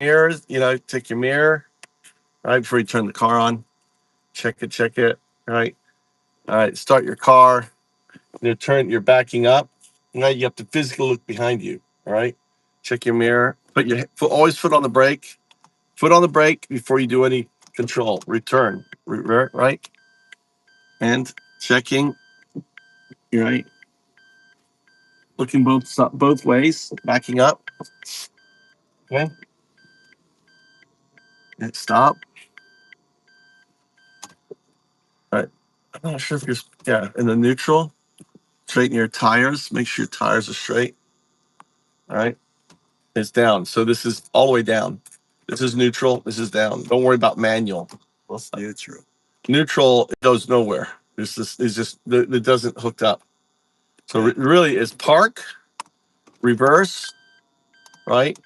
mirrors, take your mirror right before you turn the car on. Check it. Right. All right. Start your car. You're backing up. Right. You have to physically look behind you. All right. Check your mirror. Put your foot, always foot on the brake. Foot on the brake before you do any control. Return. Revert. Right. And checking. You're right. Looking both ways. Backing up. Okay. And stop. All right. I'm not sure if you're in the neutral. Straighten your tires. Make sure your tires are straight. All right. It's down. So this is all the way down. This is neutral. This is down. Don't worry about manual. What's neutral? Neutral, it goes nowhere. It doesn't hook up. So really, it's park, reverse, right,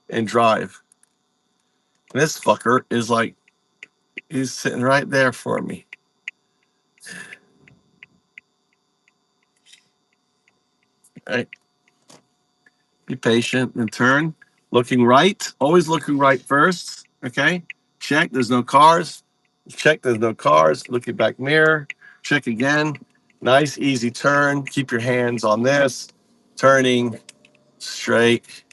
and drive. And this fucker is like, he's sitting right there for me. Right. Be patient and turn. Looking right. Always looking right first. Okay. Check. There's no cars. Check. There's no cars. Look at back mirror. Check again. Nice, easy turn. Keep your hands on this. Turning straight.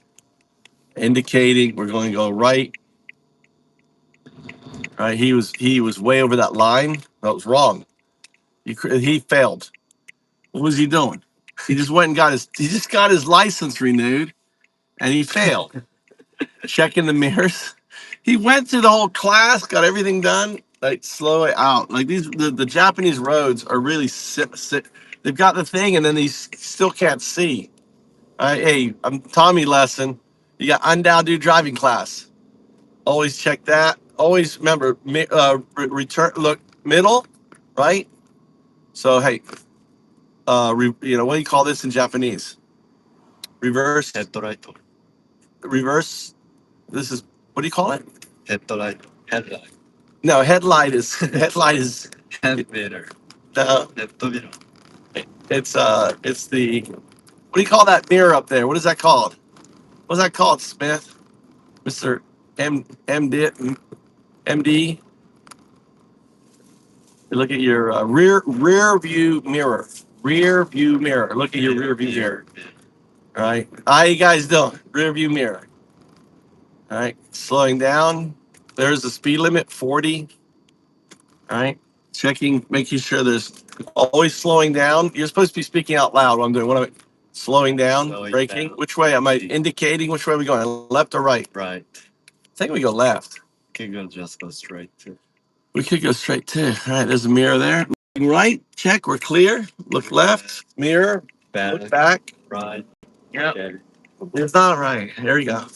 Indicating we're going to go right. Right. He was way over that line. That was wrong. He failed. What was he doing? He just went and got his license renewed, and he failed. Checking the mirrors. He went through the whole class, got everything done. Like slow it out. Like the Japanese roads are really sit. They've got the thing, and then they still can't see. Hey, I'm Tommy Lesson. You got UnDaoDu driving class. Always check that. Always remember, return. Look middle, right? So hey, what do you call this in Japanese? Reverse. Headlight. Reverse. This is what do you call it? Headlight. No, headlight is Headlighter. no, Headlighter. it's the what do you call that mirror up there? What is that called? What's that called, Smith? Mr. MD. You look at your rear view mirror. Rear view mirror. Look at your rear view mirror. All right. How you guys doing? Rear view mirror. All right. Slowing down. There's the speed limit, 40. All right. Checking, making sure there's always slowing down. You're supposed to be speaking out loud. What I'm doing. What am I slowing down? Braking. Which way am I indicating? Which way are we going? Left or right? Right. I think we go left. Can go just go straight too. We could go straight too. All right. There's a mirror there. Looking right. Check. We're clear. Look left. Mirror. Look back. Right. Yeah. Okay. It's not right. There you go.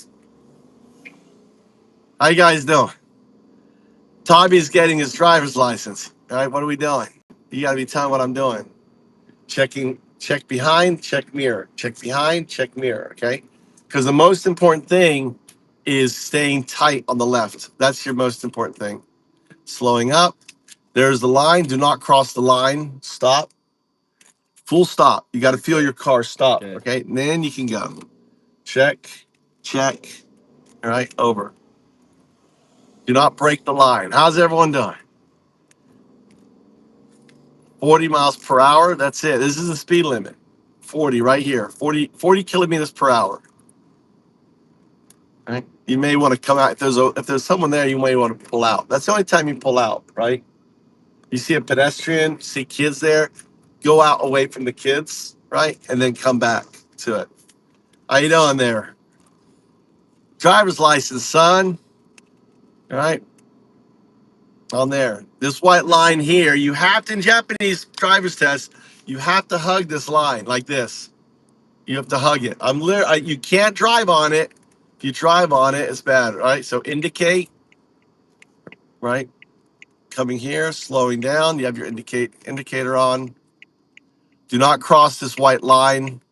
How you guys doing? Tommy's getting his driver's license. All right, what are we doing? You got to be telling what I'm doing. Check behind, check mirror. Check behind, check mirror, okay? Because the most important thing is staying tight on the left. That's your most important thing. Slowing up. There's the line. Do not cross the line. Stop. Full stop. You got to feel your car stop, okay? And then you can go. Check. All right, over. Do not break the line. How's everyone doing? 40 miles per hour. That's it. This is the speed limit. 40 right here. 40 kilometers per hour. Right? You may want to come out. If there's someone there, you may want to pull out. That's the only time you pull out, right? You see a pedestrian, see kids there, go out away from the kids, right? And then come back to it. How you doing there? Driver's license, son. All right. On there. This white line here, you have to, in Japanese driver's test, you have to hug this line like this. You have to hug it. You can't drive on it. If you drive on it, it's bad, right? So indicate, right? Coming here, slowing down. You have your indicator on. Do not cross this white line.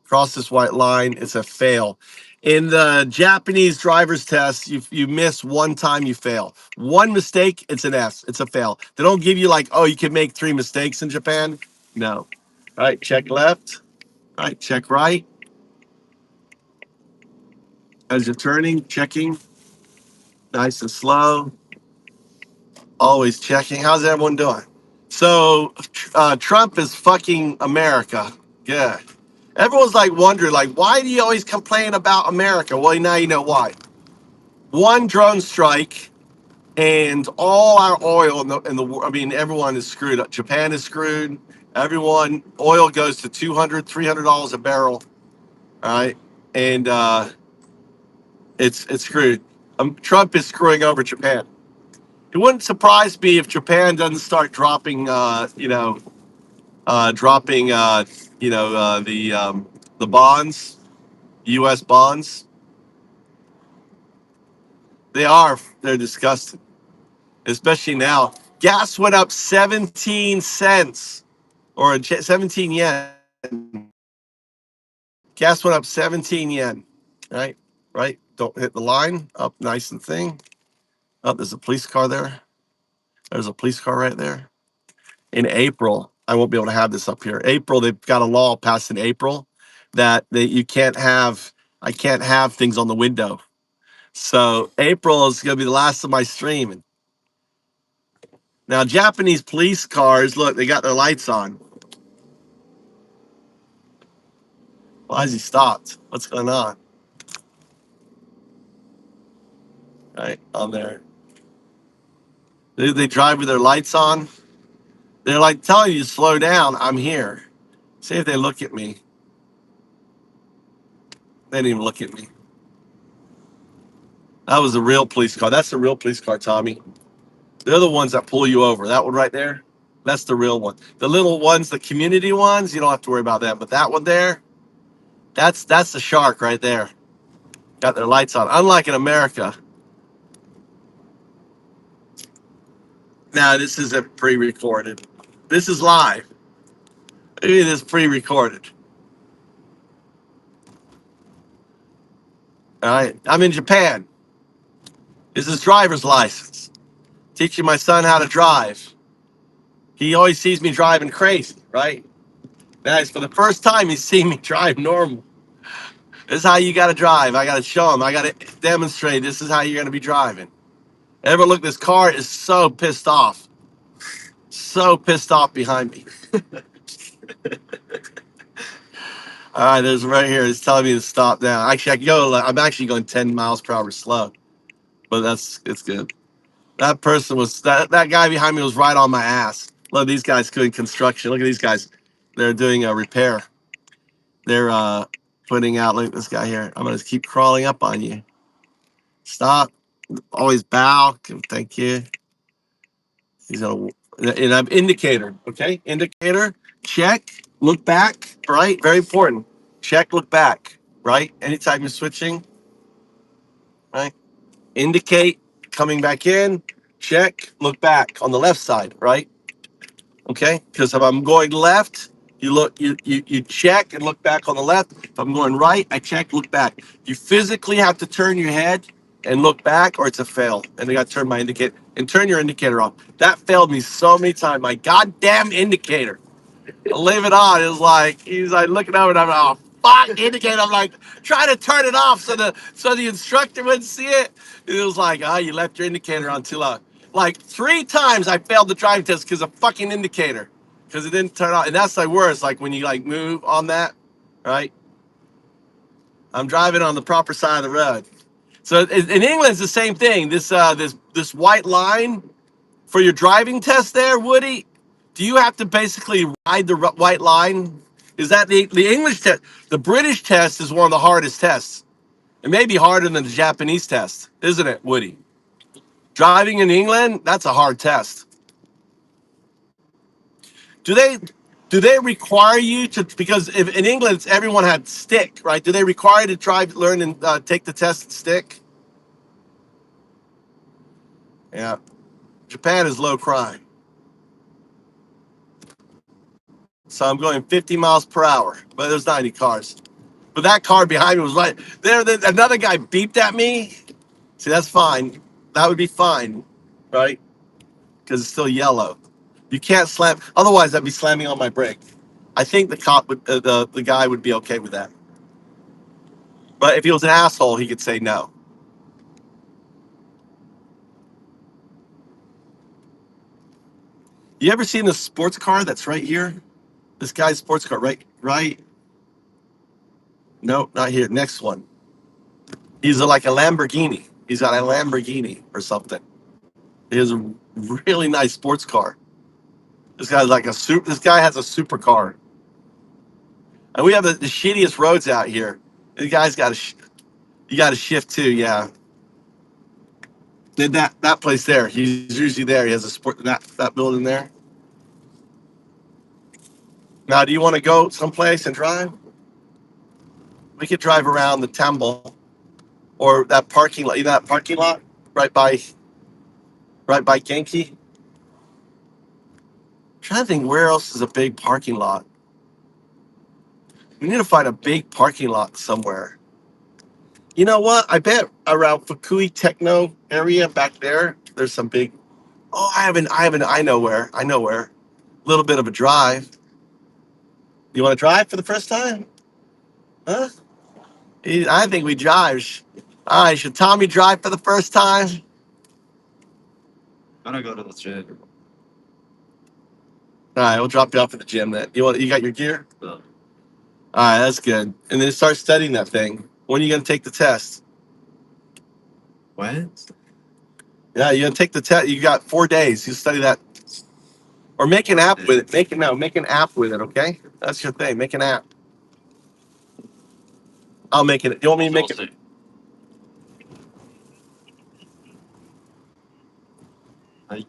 Cross this white line. It's a fail. In the Japanese driver's test, you miss one time, you fail. One mistake, it's an F. It's a fail. They don't give you like, oh, you can make 3 mistakes in Japan. No. All right, check left. All right, check right. As you're turning, checking, nice and slow, always checking. How's everyone doing? So, Trump is fucking America. Yeah. Everyone's like wondering, like, why do you always complain about America? Well, now you know why. One drone strike, and all our oil I mean, everyone is screwed up. Japan is screwed. Everyone, oil goes to $200, $300 a barrel. All right, and it's screwed. Trump is screwing over Japan. It wouldn't surprise me if Japan doesn't start dropping, dropping, the bonds, U.S. bonds. They're disgusting, especially now. Gas went up 17 cents or 17 yen. Gas went up 17 yen. Right, right. Don't hit the line. Up, nice and thing. Oh, there's a police car there. There's a police car right there. In April, I won't be able to have this up here. April, they've got a law passed in April that you can't have. I can't have things on the window. So April is going to be the last of my streaming. Now, Japanese police cars, look, they got their lights on. Why has he stopped? What's going on? Right on there. They drive with their lights on. They're like telling you to slow down. I'm here. See if they look at me. They didn't even look at me. That was a real police car. That's the real police car, Tommy. They're the ones that pull you over. That one right there, that's the real one. The little ones, the community ones, you don't have to worry about that. But that one there, that's the shark right there. Got their lights on. Unlike in America. Now this isn't pre-recorded. This is live. Maybe this pre-recorded. All right. I'm in Japan. This is driver's license. Teaching my son how to drive. He always sees me driving crazy, right? Now, for the first time, he's seen me drive normal. This is how you got to drive. I got to show him. I got to demonstrate. This is how you're going to be driving. Ever look? This car is so pissed off. So pissed off behind me. All right, there's right here. It's telling me to stop now. Actually, I can go. I'm actually going 10 miles per hour slow, but it's good. That person was that guy behind me was right on my ass. Look, these guys doing construction. Look at these guys. They're doing a repair. They're putting out. Look at this guy here. I'm gonna keep crawling up on you. Stop. Always bow. Thank you. He's gonna and I'm indicator. Okay, indicator. Check. Look back. Right. Very important. Check. Look back. Right. Anytime you're switching. Right. Indicate. Coming back in. Check. Look back on the left side. Right. Okay, because if I'm going left, you check and look back on the left. If I'm going right, I check, look back. You physically have to turn your head and look back, or it's a fail. And I got to turn my indicator and turn your indicator off. That failed me so many times. My goddamn indicator. I leave it on. It was like he's like looking over and I'm like, oh fuck, indicator. I'm like trying to turn it off so the instructor wouldn't see it. It was like, oh, you left your indicator on too long. Like 3 times I failed the driving test because of fucking indicator. Because it didn't turn on. And that's like worse. Like when you like move on that, right? I'm driving on the proper side of the road. So in England, it's the same thing. This white line for your driving test there, Woody, do you have to basically ride the white line? Is that the English test? The British test is one of the hardest tests. It may be harder than the Japanese test, isn't it, Woody? Driving in England, that's a hard test. Do they require you to, because if in England it's everyone had stick, right? Do they require you to drive, learn, and take the test stick? Yeah. Japan is low crime. So I'm going 50 miles per hour, but there's not any cars. But that car behind me was right there. Another guy beeped at me. See, that's fine. That would be fine, right? Because it's still yellow. You can't slam. Otherwise, I'd be slamming on my brake. I think the cop would, the guy would be okay with that. But if he was an asshole, he could say no. You ever seen the sports car that's right here? This guy's sports car, right. No, not here. Next one. He's like a Lamborghini. He's got a Lamborghini or something. He has a really nice sports car. This guy's like a super. This guy has a supercar, and we have the shittiest roads out here. The guy's got you got to shift too. Yeah, did that place there? He's usually there. He has a sport that building there. Now, do you want to go someplace and drive? We could drive around the temple or that parking lot. You know that parking lot right by Genki. I'm trying to think where else is a big parking lot. We need to find a big parking lot somewhere. You know what? I bet around Fukui Techno area back there, there's some big. Oh, I know where. I know where. A little bit of a drive. You want to drive for the first time? Huh? I think we drive. All right, should Tommy drive for the first time? I'm gonna go to the gym. All right, we'll drop you off at the gym then. You got your gear? So, All right, that's good. And then start studying that thing. When are you gonna take the test? what? Yeah, you're gonna take the test. You got 4 days. You study that, or make an app with it. Make an app with it. Okay, that's your thing. Make an app. I'll make it. You want me to make it? はい。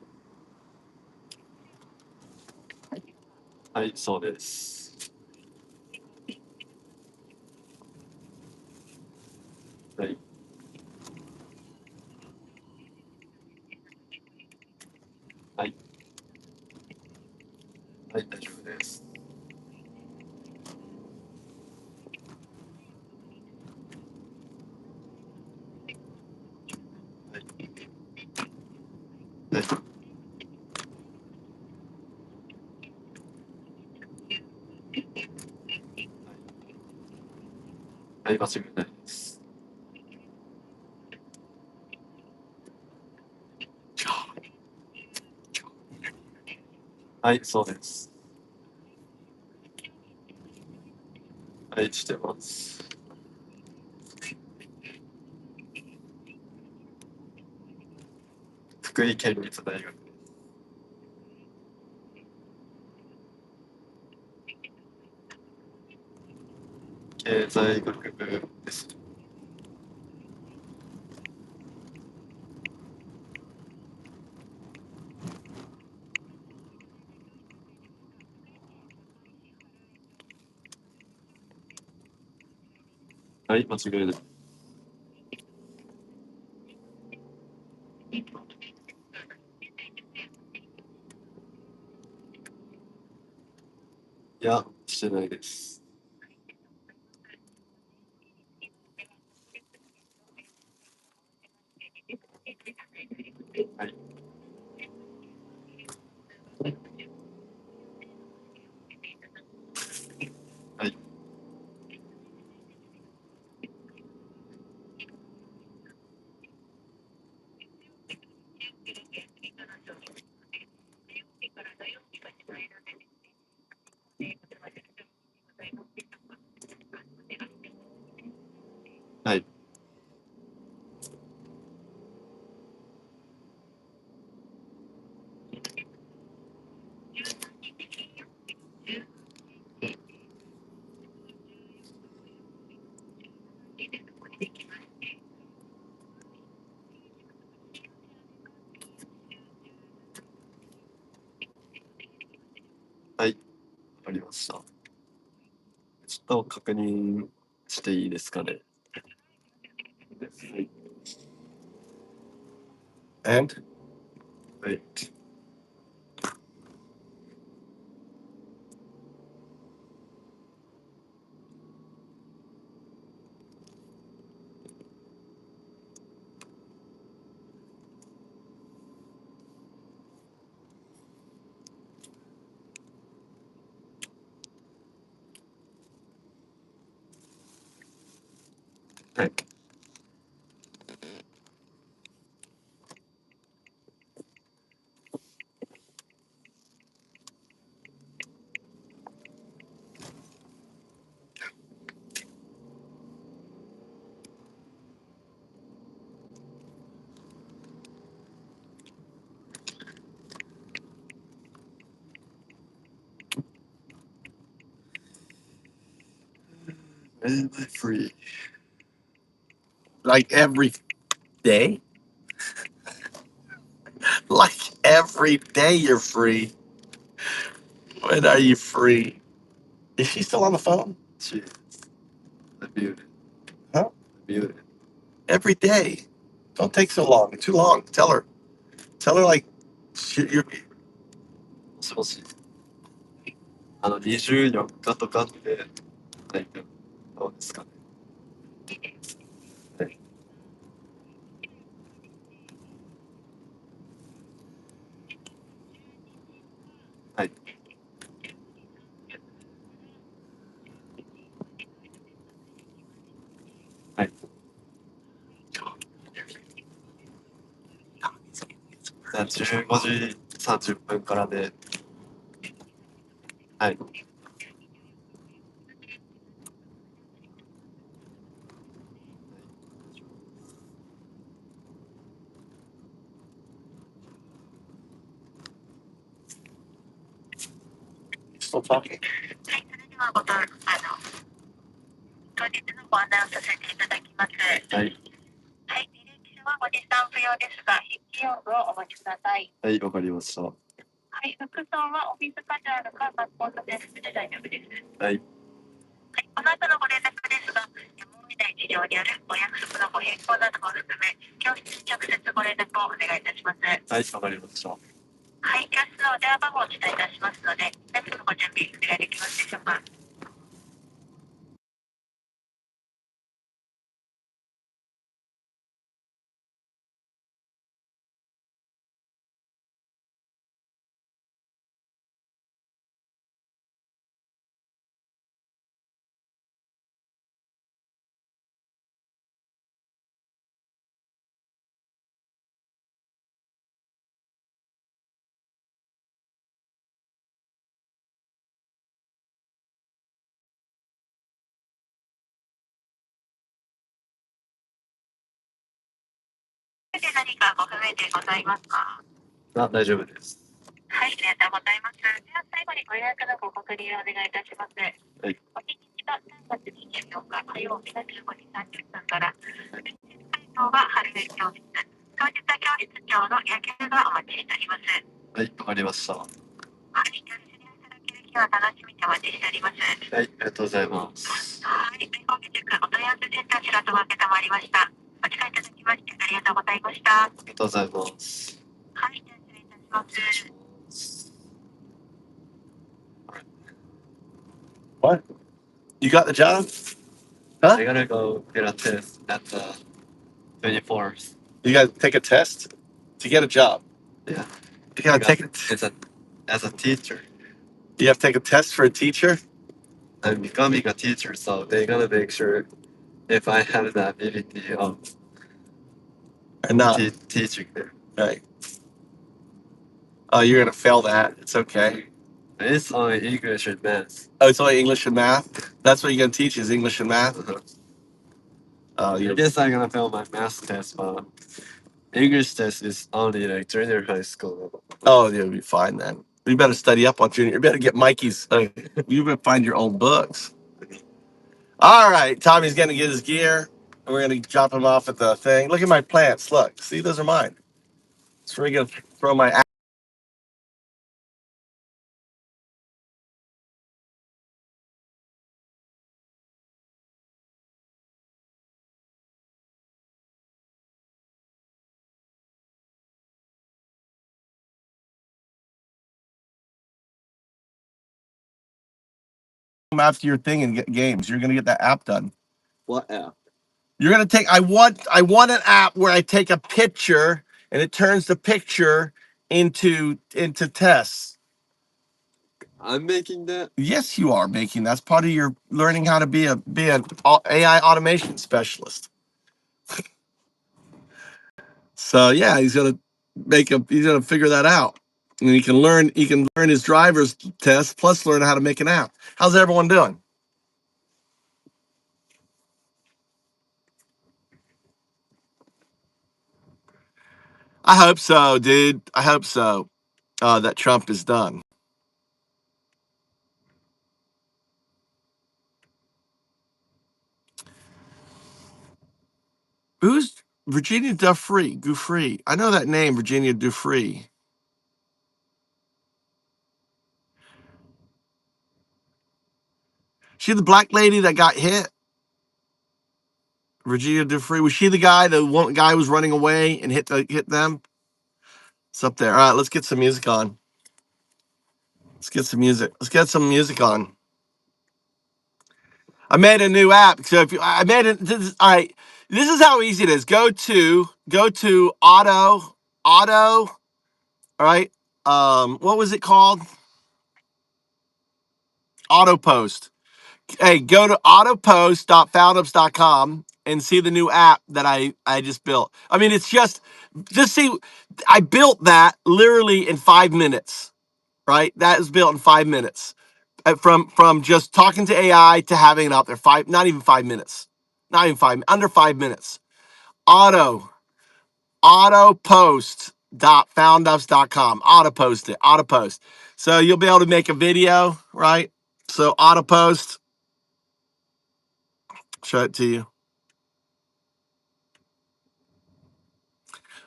はい、そうです。はい。はい。はい、大丈夫です。はい。大丈夫。はい、間違いないです。はい、そうです。はい、してます。福井県立大学経済学部です。はい、間違いない。いや、してないです。はい。はい。はい。はい。わかりました。ちょっと確認していいですかね。はい。And はい。When am I free? Like every day? Like every day you're free. When are you free? Is she still on the phone? She I muted. Huh? I muted. Every day. Don't take so long. Too long. Tell her. Tell her like you're もしもし。24日とかって、なんか、どうですかね。はい。はい。はい。じゃあ15時30分からで、はい。still talking. 当日のご案内をさせていただきます。はい。はい、履歴書はご持参不要ですが、筆記用具をお持ちください。はい、わかりました。はい、服装はオフィスカジュアルか学校の制服で大丈夫です。はい。はい、この後のご連絡ですが、やむを得ない事情によるお約束のご変更なども含め、教室に直接ご連絡をお願いいたします。はい、わかりました。はい、教室のお電話番号をお伝えいたしますので、何分のご準備お願いできますでしょうか。で何かご不明点ございますか。あ、大丈夫です。はい、ありがとうございます。では最後にご予約のご確認をお願いいたします。はい。お日にちは3月24日火曜日の15時30分から、会場は春上教室、当日は教室長の野球がお待ちしております。はい、わかりました。ははい、教室にいただける日は楽しみにお待ちしております。い、ありがとうございます。はい、本日お問い合わせセンター白戸が承りました。お時間いただきましてありがとうございました。ありがとうございます。はい、じゃあ失礼いたします。What? You got the job? Huh? I gotta go get a test at the 24th. You gotta take a test to get a job. Yeah. You gotta take it. As a teacher. You have to take a test for a teacher? I'm becoming a teacher, so they're gonna make sure if I have the ability of Or not? teaching them. Right. Oh, you're gonna fail that. It's okay. It's only English and math. Oh, it's only English and math? That's what you're gonna teach is English and math? Uh-huh. Oh, I you're guess I'm gonna fail my math test, but English test is only like junior high school level. Oh, you'll be fine then. You better study up on junior. You better get Mikey's. You better find your own books. All right, Tommy's gonna get his gear. We're gonna drop him off at the thing. Look at my plants. Look, see, those are mine. So we're gonna throw my after your thing and get games. You're gonna get that app done. What app? You're gonna take. I want an app where I take a picture and it turns the picture into tests. I'm making that. Yes, you are making. That's part of your learning how to be an AI automation specialist. So yeah, he's gonna he's gonna figure that out, and he can learn his driver's test plus learn how to make an app. How's everyone doing? I hope so, dude. I hope so. That Trump is done. Who's Virginia Giuffre? I know that name, Virginia Giuffre. She the black lady that got hit? Virginia Giuffre. Was she the guy? The one guy was running away and hit them? It's up there. All right, let's get some music on. Let's get some music on. I made a new app. So I made it. All right. This is how easy it is. Go to auto. All right. What was it called? Auto post. Hey, go to autopost.foundups.com and see the new app that I just built. I mean, it's just see. I built that literally in 5 minutes. Right. That is built in 5 minutes. From just talking to AI to having it out there. Not even 5 minutes. Not even under 5 minutes. Autopost.foundups.com. Auto post it. Auto post. So you'll be able to make a video, right? So auto post. Show it to you.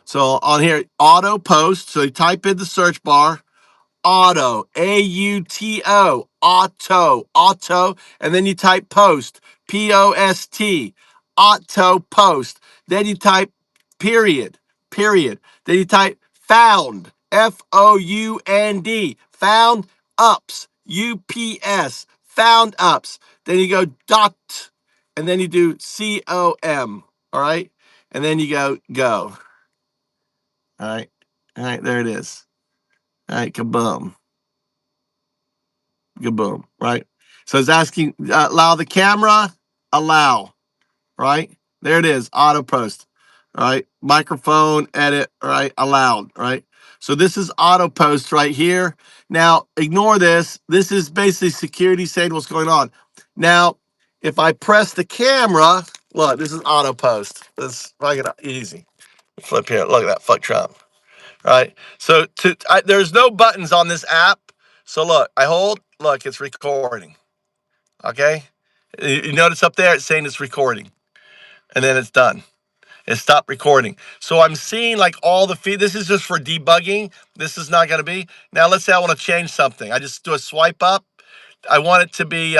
So on here, auto post. So you type in the search bar, auto, AUTO, auto, and then you type post, POST, auto post. Then you type period. Then you type found, FOUND, found ups, UPS, found ups. Then you go dot, and then you do COM, all right? And then you go. All right, there it is. All right, kaboom. Kaboom, right? So it's asking, allow the camera, allow, right? There it is, auto post, right? Microphone, edit, right? Allowed, right? So this is auto post right here. Now, ignore this. This is basically security saying what's going on. Now, if I press the camera, look, this is auto post. This is easy. Flip here. Look at that. Fuck Trump. Right. So there's no buttons on this app. So look, I hold. Look, it's recording. Okay. You notice up there it's saying it's recording, and then it's done. It stopped recording. So I'm seeing like all the feed. This is just for debugging. This is not going to be. Now let's say I want to change something. I just do a swipe up. I want it to be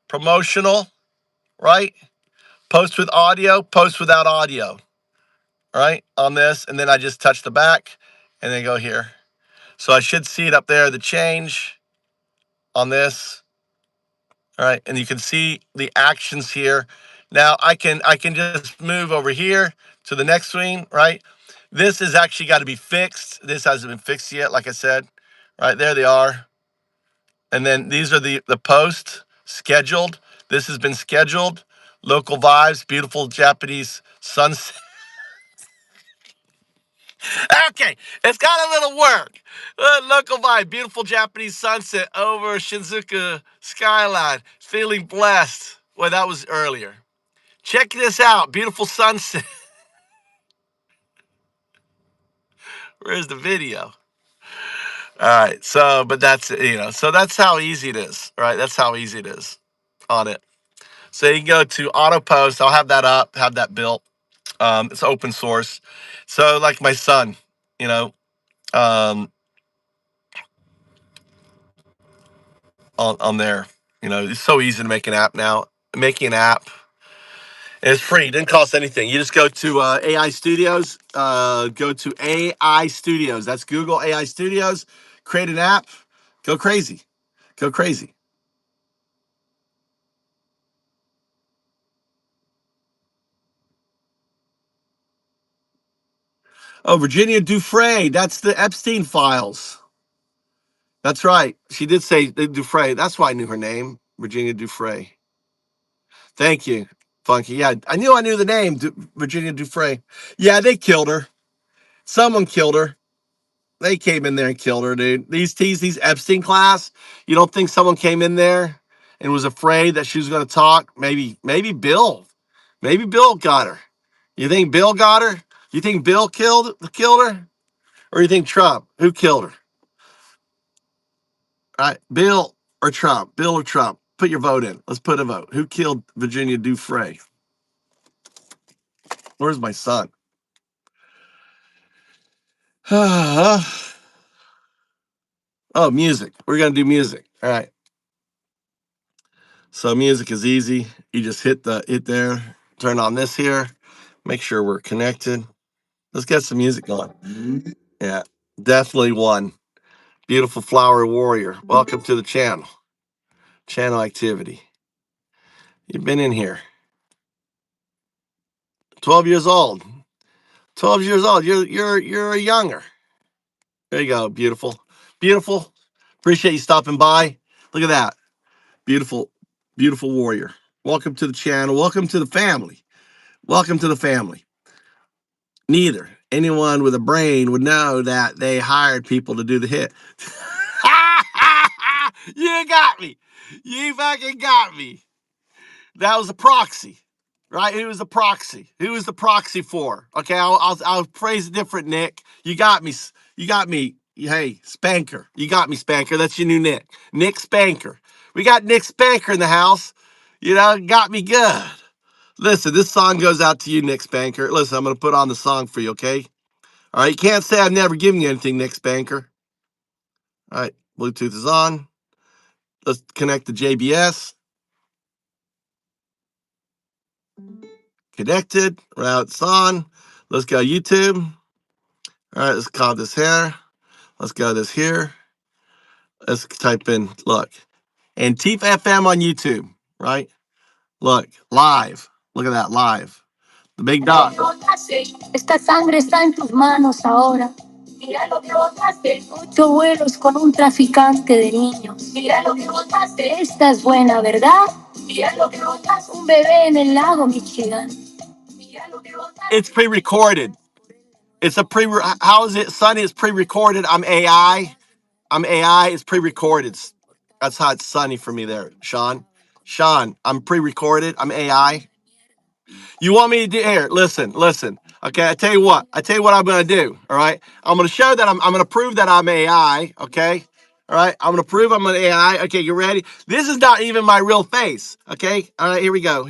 promotional, right? Post with audio, post without audio, right? On this, and then I just touch the back, and then go here. So I should see it up there, the change on this. All right, and you can see the actions here. Now I can just move over here to the next screen, right? This has actually got to be fixed. This hasn't been fixed yet, like I said. Right, there they are. And then these are the posts scheduled. This has been scheduled. Local vibes, beautiful Japanese sunset. Okay, it's got a little work. Local vibe, beautiful Japanese sunset over Shinjuku skyline. Feeling blessed. Well, that was earlier. Check this out, beautiful sunset. Where's the video? All right, so but that's so that's how easy it is, right? That's how easy it is on it. So you can go to auto post. I'll have that up, have that built. It's open source. So like my son, you know, um, on there. It's so easy to make an app now. Making an app is free. It didn't cost anything. You just go to AI Studios. Go to AI Studios. That's Google AI Studios. Create an app. Go crazy. Go crazy. Oh, Virginia Giuffre. That's the Epstein files. That's right. She did say Giuffre. That's why I knew her name. Virginia Giuffre. Thank you, Funky. Yeah, I knew the name, Virginia Giuffre. Yeah, they killed her. Someone killed her. They came in there and killed her, dude. These Epstein class. You don't think someone came in there and was afraid that she was going to talk? Maybe Bill. Maybe Bill got her. You think Bill got her? You think Bill killed her? Or you think Trump? Who killed her? All right, Bill or Trump? Bill or Trump? Put your vote in. Let's put a vote. Who killed Virginia Giuffre? Where's my son? Oh, music. We're gonna do music. All right. So music is easy. You just hit there, turn on this here, make sure we're connected. Let's get some music going. Yeah, definitely one. Beautiful flower warrior. Welcome to the channel. Channel activity. You've been in here. 12 years old. 12 years old. You're a younger. There you go. Beautiful. Beautiful. Appreciate you stopping by. Look at that. Beautiful, beautiful warrior. Welcome to the channel. Welcome to the family. Welcome to the family. Neither anyone with a brain would know that they hired people to do the hit. You got me. You fucking got me. That was a proxy, right? Who was the proxy? Who was the proxy for? Okay, I'll phrase it different, Nick. You got me. You got me. Hey, Spanker. You got me, Spanker. That's your new Nick. Nick Spanker. We got Nick Spanker in the house. Got me good. Listen, this song goes out to you, Nick Spanker. Listen, I'm going to put on the song for you, okay? All right, you can't say I've never given you anything, Nick Spanker. All right, Bluetooth is on. Let's connect to JBS. Connected. Route's on. Let's go YouTube. All right, let's call this here. Let's go this here. Let's type in, look, Antifa FM on YouTube, right? Look, live. Look at that, live. The big dot. Esta sangre está en tus manos ahora. Mira lo que botaste. 8 vuelos con un traficante de niños. Mira lo que botaste. Esta es buena, ¿verdad? Mira lo que botaste. Un bebé en el lago Michigan. Mira lo que botaste. It's pre-recorded. It's a how is it, Sonny? It's pre-recorded. I'm AI. It's pre-recorded. That's how it's Sunny for me there, Sean. Sean, I'm pre-recorded. I'm AI. You want me to do here? Listen. Okay, I tell you what I'm gonna do. All right. I'm gonna show that I'm gonna prove that I'm AI. Okay. All right. I'm gonna prove I'm an AI. Okay, you ready? This is not even my real face. Okay. All right, here we go.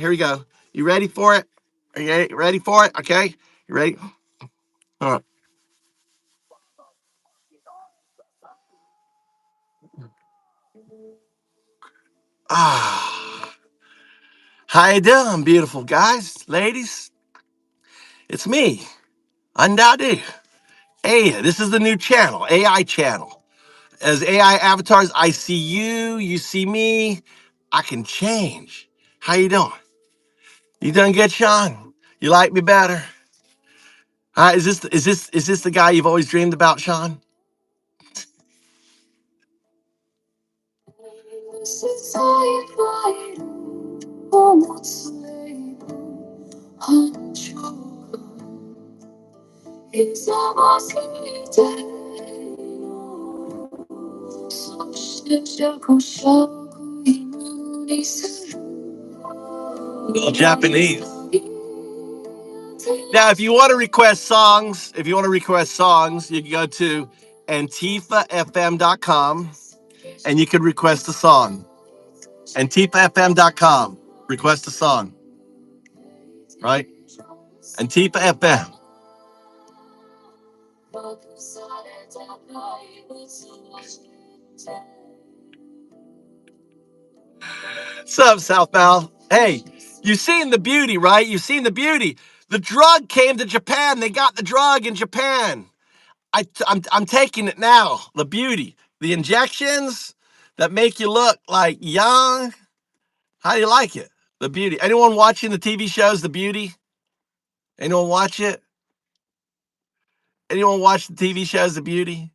You ready for it? Are you ready for it? Okay. You ready? All right. Ah. How you doing, beautiful guys, ladies? It's me, UnDaoDu. Hey, this is the new channel, AI channel. As AI avatars, I see you, you see me. I can change. How you doing? You done good, Sean? You like me better? Is this the guy you've always dreamed about, Sean? Little Japanese. Now, if you want to request songs, you can go to antifafm.com and you can request a song. Antifafm.com. Request a song. Right? Antifa FM. What's up, Southbound? Hey, you've seen the beauty, right? You've seen the beauty. The drug came to Japan. They got the drug in Japan. I'm taking it now. The beauty. The injections that make you look like young. How do you like it? The beauty. Anyone watching the TV shows The Beauty? Anyone watch it? Anyone watch the TV shows The Beauty?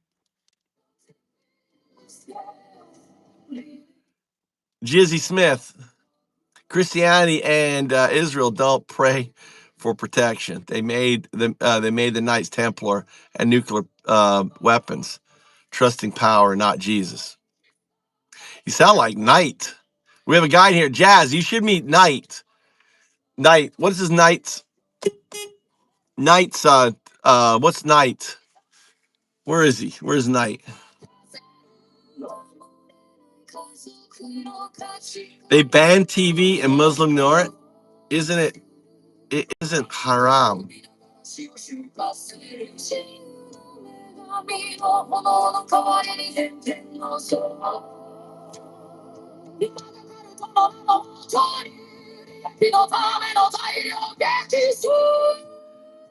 Jizzy Smith. Christianity and Israel don't pray for protection. They made the Knights Templar and nuclear weapons, trusting power, not Jesus. You sound like Knight. We have a guy in here, Jazz. You should meet Knight. Knight. What is his Knight's? Knight's. What's Knight? Where is he? Where's Knight? They banned TV in Muslim North, isn't it? It isn't haram.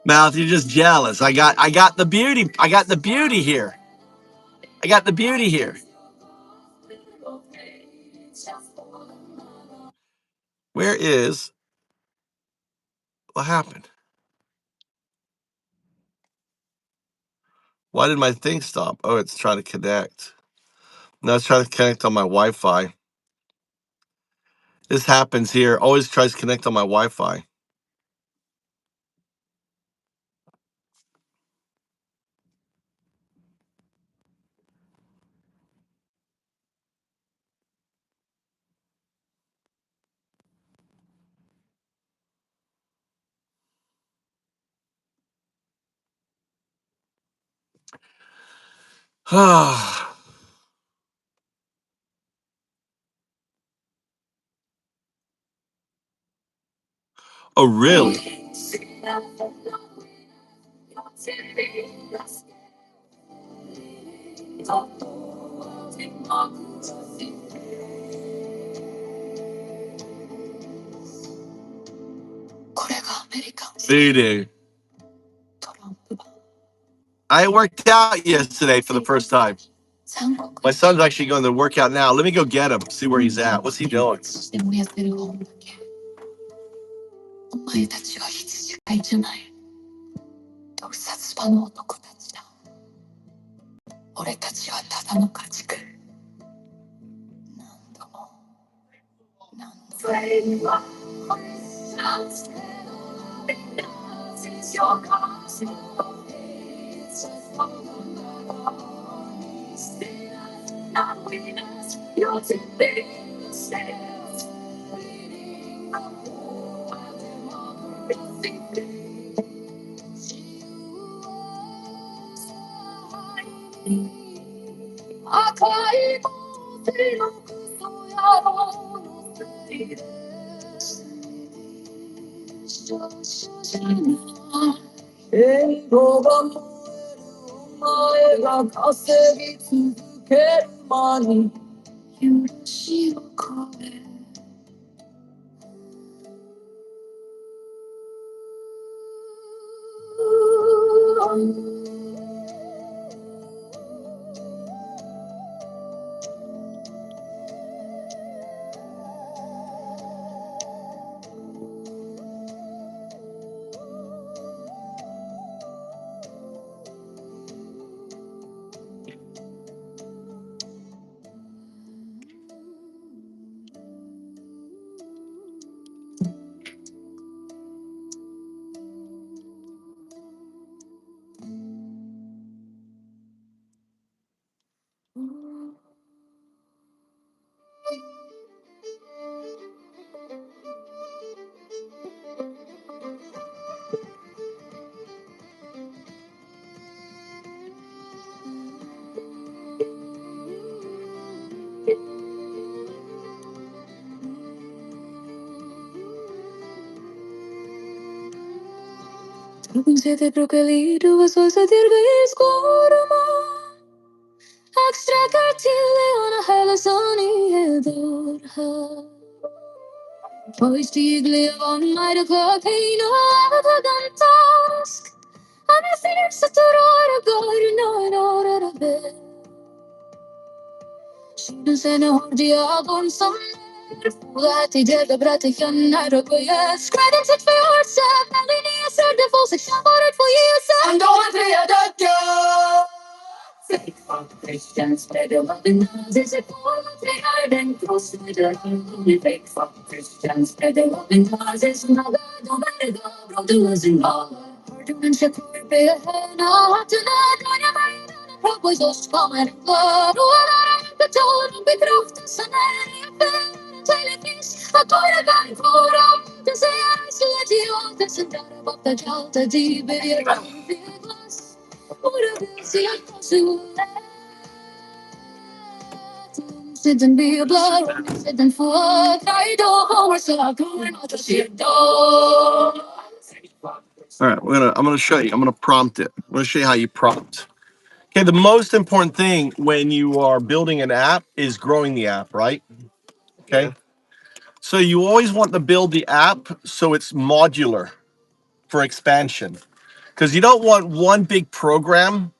Mouth, you're just jealous. I got the beauty. I got the beauty here. I got the beauty here. Where is what happened? Why did my thing stop? Oh, it's trying to connect. No, it's trying to connect on my Wi-Fi. This happens here. Always tries to connect on my Wi-Fi. Oh, really? Voodoo. I worked out yesterday for the first time. My son's actually going to work out now. Let me go get him, see where he's at. What's he doing? All right, I'm gonna show you. I'm gonna prompt it. I'm gonna show you how you prompt. Okay, the most important thing when you are building an app is growing the app, right? Okay. Yeah. So you always want to build the app so it's modular for expansion. Because you don't want one big program,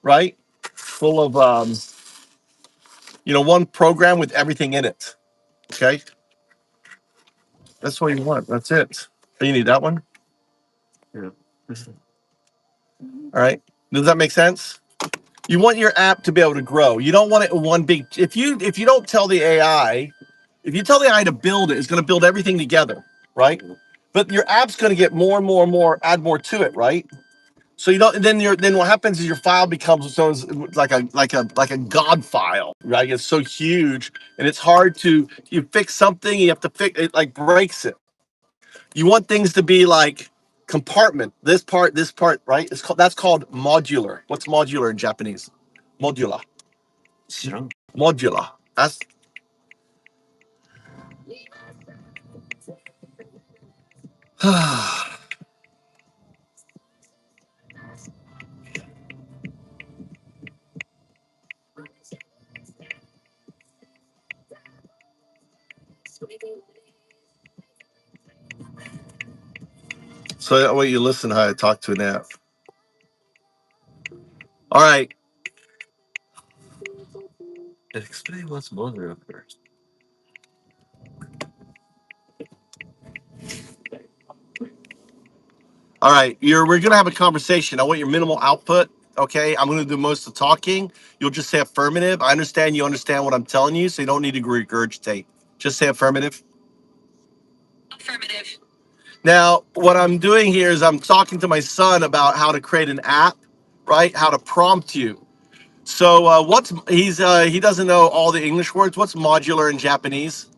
right? Full of one program with everything in it. Okay. That's what you want. That's it. Oh, you need that one? Yeah. All right. Does that make sense? You want your app to be able to grow. You don't want it in one big. If you don't tell the AI, if you tell the AI to build it, it's going to build everything together, right? But your app's going to get more and more and more, add more to it, right? So you don't. And then what happens is your file becomes like a god file, right? It's so huge, and it's hard to you fix something. You have to fix it, like breaks it. You want things to be like compartment. This part, right? That's called modular. What's modular in Japanese? Modular. 知らん。Modular. That's so that way you listen how I talk to an app. All right. Explain what's modular first. All right. We're gonna have a conversation. I want your minimal output. Okay. I'm gonna do most of the talking. You'll just say affirmative. I understand you understand what I'm telling you, so you don't need to regurgitate. Just say affirmative. Affirmative. Now, what I'm doing here is I'm talking to my son about how to create an app, right? How to prompt you. So, he doesn't know all the English words. What's modular in Japanese?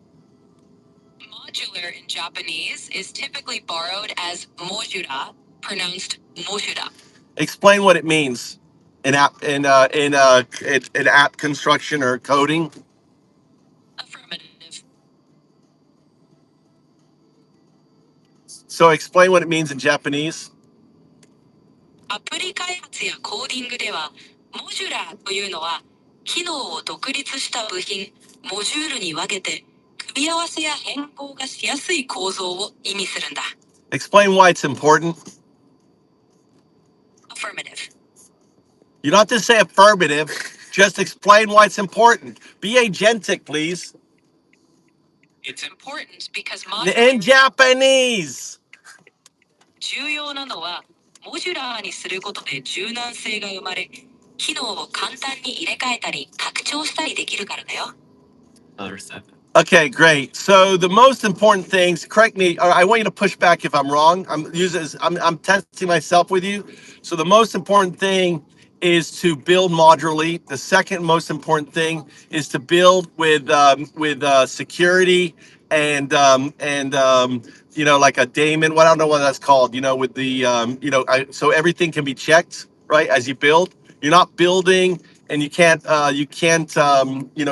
Modular in Japanese is typically borrowed as mojura, pronounced mojura. Explain what it means in app construction or coding. Affirmative. So, explain what it means in Japanese. アプリ開発やコーディングでは、モジュラーというのは、機能を独立した部品、モジュールに分けて、組み合わせや変更がしやすい構造を意味するんだ。Explain why it's important. Affirmative. You don't have to say affirmative. Just explain why it's important. Be agentic, please. It's important because In Japanese. 重要なのは、モジュラーにすることで柔軟性が生まれ、機能を簡単に入れ替えたり、拡張したりできるからだよ。Understand. Okay, great. So the most important things, correct me, or I want you to push back if I'm wrong. I'm testing myself with you. So the most important thing is to build modularly. The second most important thing is to build with security and like a daemon. Well, I don't know what that's called. With the so everything can be checked, right, as you build. You're not building, and you can't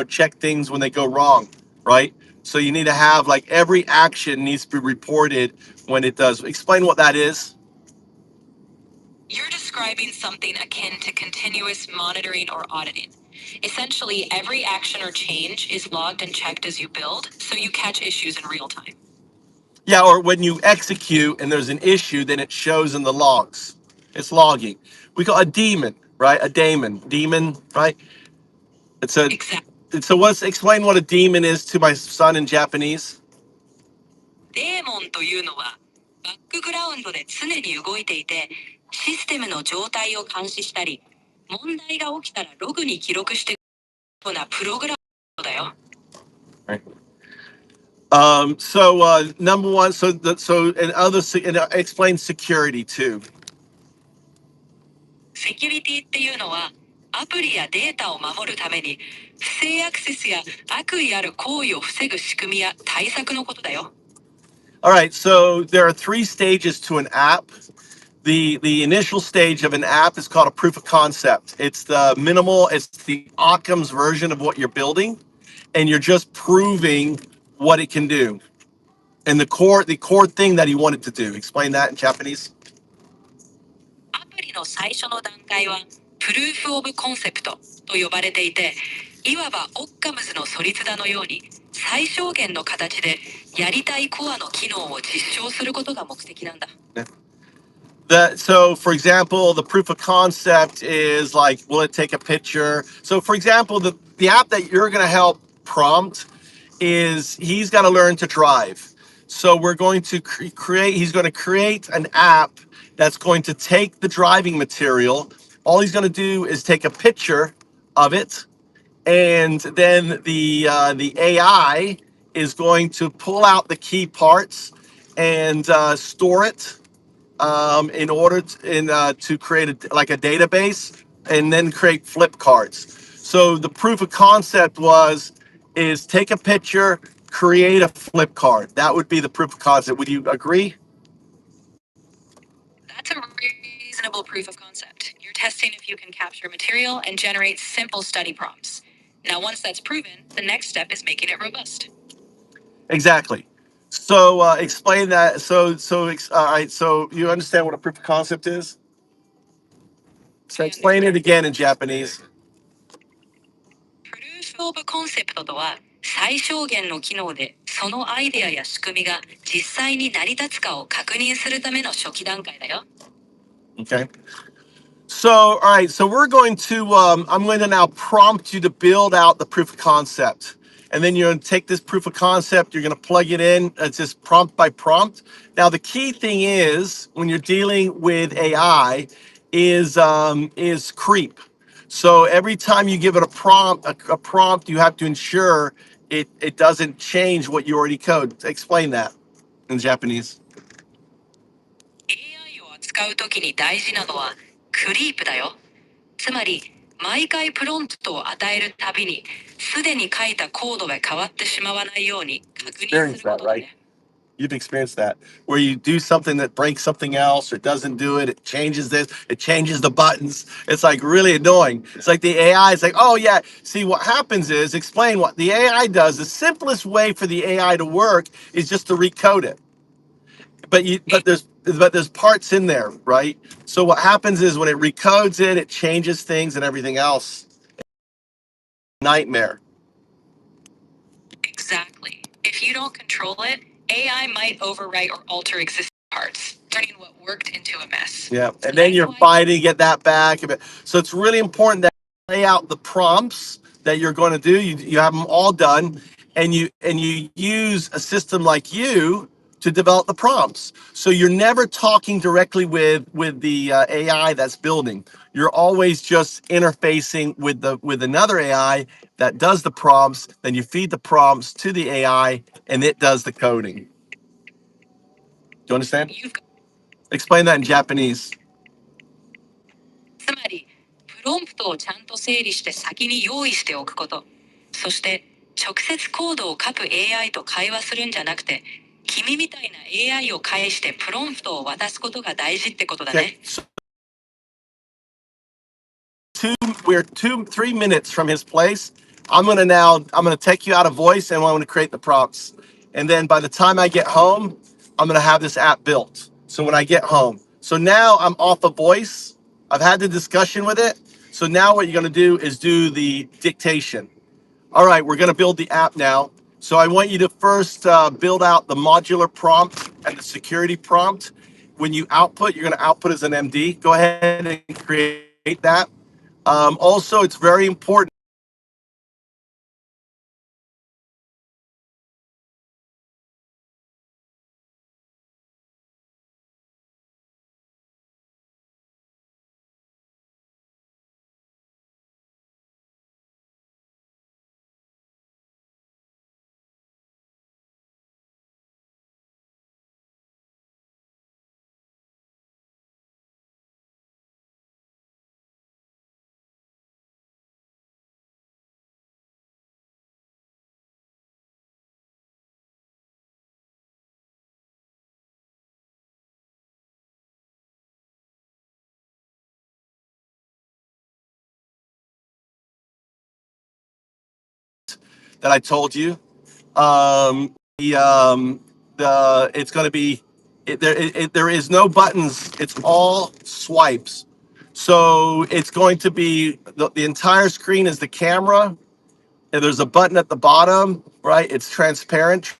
check things when they go wrong, right? So you need to have like every action needs to be reported when it does. Explain what that is. You're describing something akin to continuous monitoring or auditing. Essentially, every action or change is logged and checked as you build, so you catch issues in real time. Yeah, or when you execute and there's an issue, then it shows in the logs. It's logging. We call a daemon, right? A daemon, right? It's a. Exactly. So explain what a daemon is to my son in Japanese. デーモンというのは、バックグラウンドで常に動いていて、システムの状態を監視したり、問題が起きたらログに記録していくようなプログラムだよ。Right. Number one, explain security too. セキュリティっていうのは、アプリやデータを守るために、不正アクセスや悪意ある行為を防ぐ仕組みや対策のことだよ。All right, so there are 3 stages to an app. The initial stage of an app is called a proof of concept. It's the Occam's version of what you're building, and you're just proving what it can do. And the core thing that he wanted to do. Explain that in Japanese. の最初の段階は、プルーフ・オブ・コンセプトと呼ばれていて、いわばオッカムズのソリツダのように、最小限の形でやりたいコアの機能を実証することが目的なんだ。So, for example, the proof of concept is like, will it take a picture? So, for example, the app that you're going to help prompt is he's got to learn to drive. So, we're going to he's going to create an app that's going to take the driving material. All he's going to do is take a picture of it, and then the AI is going to pull out the key parts and store it in order to create like a database and then create flip cards. So the proof of concept is take a picture, create a flip card. That would be the proof of concept. Would you agree? That's a reasonable proof of concept. You're testing if you can capture material and generate simple study prompts. Now, once that's proven, the next step is making it robust. Exactly. So explain that. All right. So you understand what a proof of concept is? So explain it again in Japanese. プルーフ・オブ・コンセプトとは、最小限の機能でそのアイデアや仕組みが実際に成り立つかを確認するための初期段階だよ。Okay. So, all right. So we're going to, I'm going to now prompt you to build out the proof of concept. And then you're going to take this proof of concept, you're going to plug it in. It's just prompt by prompt. Now, the key thing is when you're dealing with AI is creep. So every time you give it a prompt, you have to ensure it doesn't change what you already code. Explain that in Japanese. AI を扱うときに大事なのはクリープだよ。つまり、毎回プロンプトを与えるたびに、すでに書いたコードが変わってしまわないように確認することだね。You've experienced that where you do something that breaks something else or doesn't do it. It changes this, it changes the buttons. It's like really annoying. It's like the AI is like, oh, yeah. See, what happens is explain what the AI does. The simplest way for the AI to work is just to recode it. But there's parts in there, right? So what happens is when it recodes it, it changes things and everything else. Nightmare. Exactly. If you don't control it, AI might overwrite or alter existing parts, turning what worked into a mess. Yeah, and then you're fighting to get that back. So it's really important that you lay out the prompts that you're going to do. You have them all done, and you use a system like you to develop the prompts. So you're never talking directly with the AI that's building. You're always just interfacing with another AI that does the prompts. Then you feed the prompts to the AI, and it does the coding. Do you understand? Explain that in Japanese. つまり、プロンプトをちゃんと整理して先に用意しておくこと。そして、直接コードを書く AI と会話するんじゃなくて、君みたいな AI を介してプロンプトを渡すことが大事ってことだね。We're 3 minutes from his place. I'm gonna take you out of voice and I'm gonna create the prompts. And then by the time I get home, I'm gonna have this app built. So when I get home. So now I'm off of voice. I've had the discussion with it. So now what you're gonna do is do the dictation. All right, we're gonna build the app now. So I want you to first build out the modular prompt and the security prompt. When you output, you're gonna output as an MD. Go ahead and create that. Also, it's very important that I told you. It's going to be there is no buttons. It's all swipes. So it's going to be the entire screen is the camera, and there's a button at the bottom, right? It's transparent,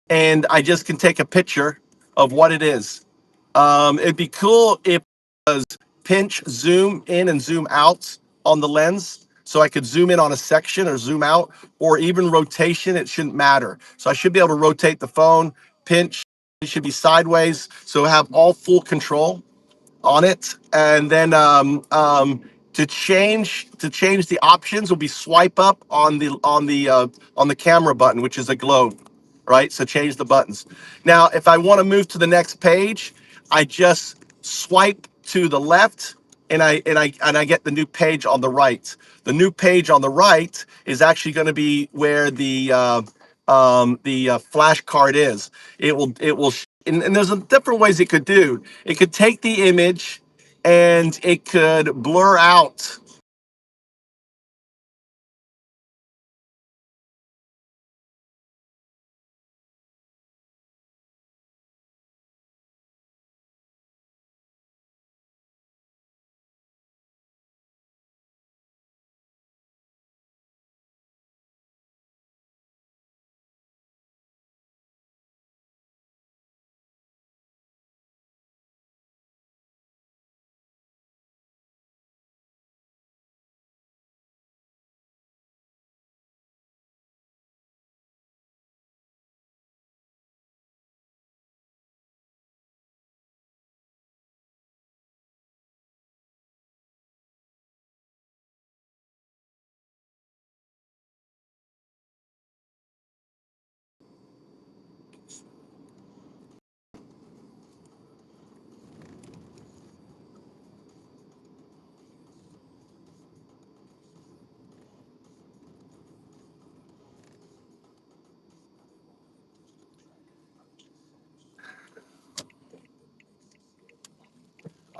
and I just can take a picture of what it is. It'd be cool if it was pinch, zoom in, and zoom out on the lens. So I could zoom in on a section or zoom out, or even rotation. It shouldn't matter. So I should be able to rotate the phone, pinch. It should be sideways. So have all full control on it, and then to change the options will be swipe up on the camera button, which is a globe, right? So change the buttons. Now, if I want to move to the next page, I just swipe to the left, and I get the new page on the right. The new page on the right is actually going to be where the flash card is. And there's different ways it could do. It could take the image and it could blur out.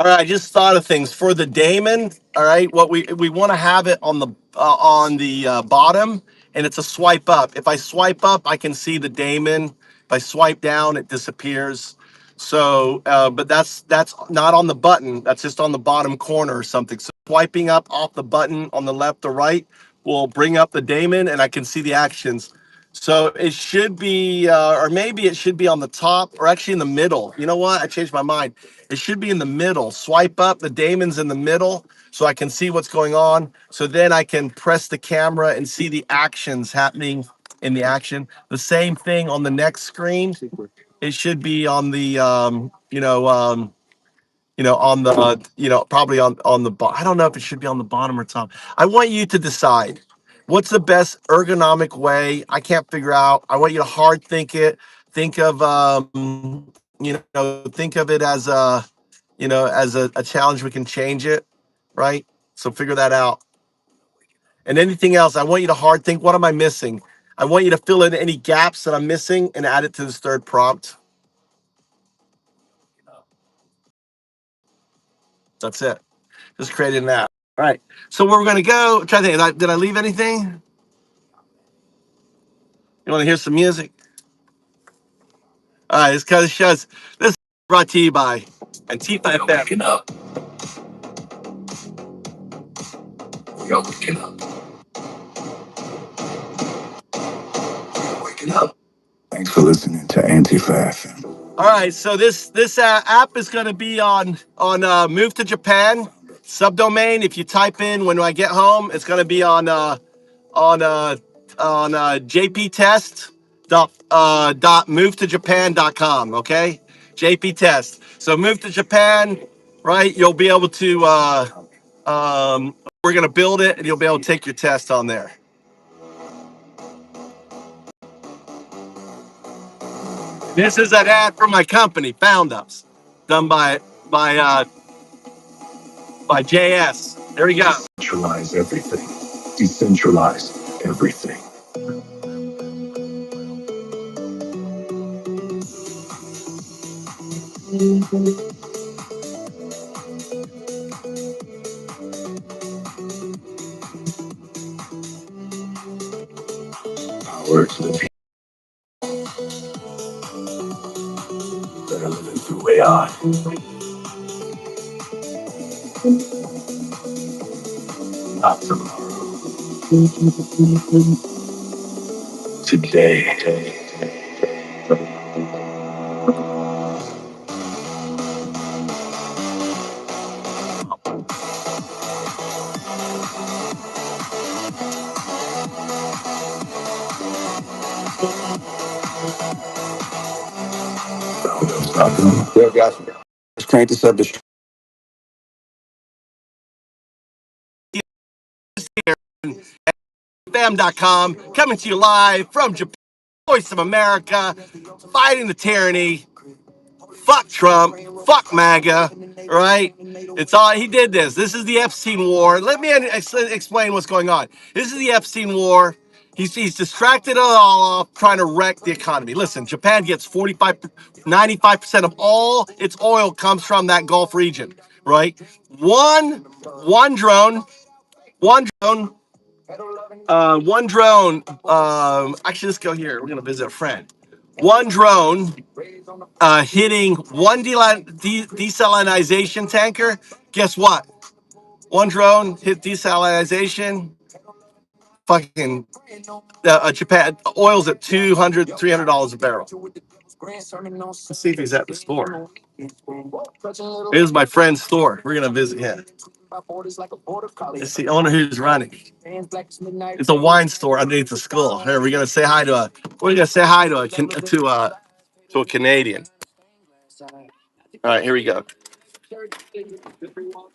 All right, I just thought of things for the daemon. All right, what we want to have it on the bottom, and it's a swipe up. If I swipe up, I can see the daemon. If I swipe down, it disappears. So, but that's not on the button. That's just on the bottom corner or something. So swiping up off the button on the left or right will bring up the daemon, and I can see the actions. So it should be, or maybe it should be on the top, or actually in the middle. You know what? I changed my mind. It should be in the middle. Swipe up, the daemon's in the middle, so I can see what's going on. So then I can press the camera and see the actions happening in the action. The same thing on the next screen. It should be on the, on the, probably on the bottom. I don't know if it should be on the bottom or top. I want you to decide what's the best ergonomic way. I can't figure out. I want you to hard think it. Think of, think of it as a challenge. We can change it, right? So figure that out. And anything else, I want you to hard think. What am I missing? I want you to fill in any gaps that I'm missing and add it to this third prompt. That's it. Just creating that. All right. So where we're gonna go? Try to think. Did I leave anything? You want to hear some music? All right. This kind of shows. This is brought to you by Antifa FM. Waking up. You're waking up. You're waking up. Thanks for listening to Antifa FM. All right. So this app is gonna be on Move to Japan subdomain. If you type in when I get home, it's gonna be on jptest dot movetojapan.com. Okay, JP Test. So move to Japan, right? You'll be able to. We're gonna build it, and you'll be able to take your test on there. This is an ad for my company, Found Ups, done by JS. There we go. Centralize everything. Decentralize everything. Power to the people that are through AI. Not tomorrow. Today. Yeah, guys. Let's crank this up. Bam.com coming to you live from Japan, voice of America, fighting the tyranny. Fuck Trump. Fuck MAGA. Right? It's all he did this. This is the Epstein War. Let me explain what's going on. This is the Epstein War. He's distracted it all off, trying to wreck the economy. Listen, Japan gets 95% of all its oil comes from that Gulf region, right? One drone, one drone, one drone. Actually, let's go here. We're gonna visit a friend. One drone hitting one desalinization tanker. Guess what? One drone hit desalinization. Fucking Japan oil's at $200, $300 a barrel. Let's see if he's at the store. Here's my friend's store. We're gonna visit him. It's the owner who's running. It's a wine store underneath the school. Here, we're gonna say hi to a. We're gonna say hi to a Canadian. All right, here we go.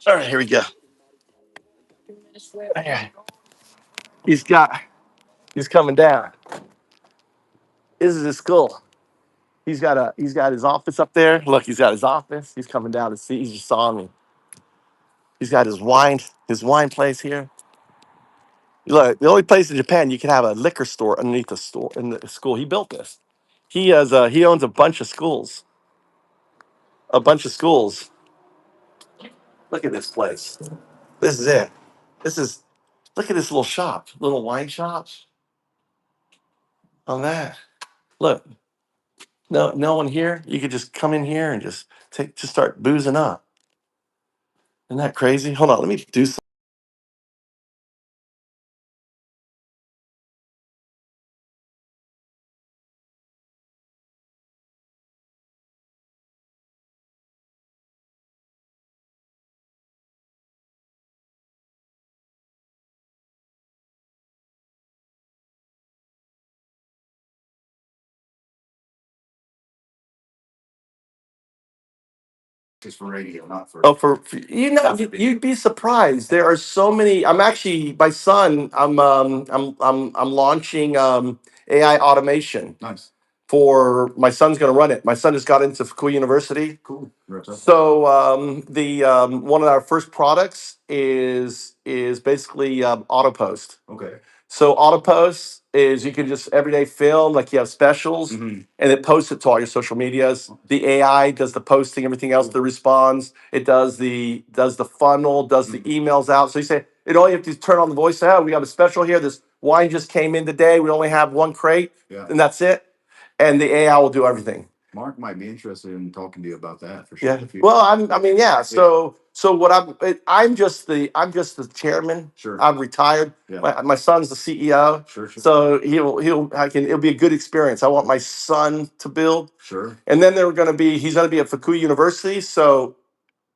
All right, here we go. Okay. He's coming down. This is his school. He's got his office up there. Look, he's got his office. He's coming down to see. He just saw me. He's got his wine place here. Look, the only place in Japan you can have a liquor store underneath the store in the school. He built this. He owns a bunch of schools. A bunch of schools. Look at this place. This is it. This is look at this little shop, little wine shop on that. Look, no one here. You could just come in here and just start boozing up. Isn't that crazy? Hold on, let me do something. Just for radio, not for. Oh, you'd be surprised. There are so many. I'm actually my son. I'm launching AI automation Nice. for my son's going to run it. My son just got into Fukui University. Cool. So the one of our first products is basically auto post. Okay. So auto post is you can just everyday film like you have specials Mhm. and it posts it to all your social medias. The AI does the posting, everything else that responds. It does the funnel, does the emails out. So you say it only have to turn on the voice. Oh, we got a special here. This wine just came in today. We only have one crate, Yeah. and that's it. And the AI will do everything. Mark might be interested in talking to you about that for sure. Yeah. Well, I mean, yeah. So what I'm just the chairman. Sure. I'm retired. Yeah. My son's the CEO. Sure. So it'll be a good experience. I want my son to build. Sure. And then he's gonna be at Fukui University. So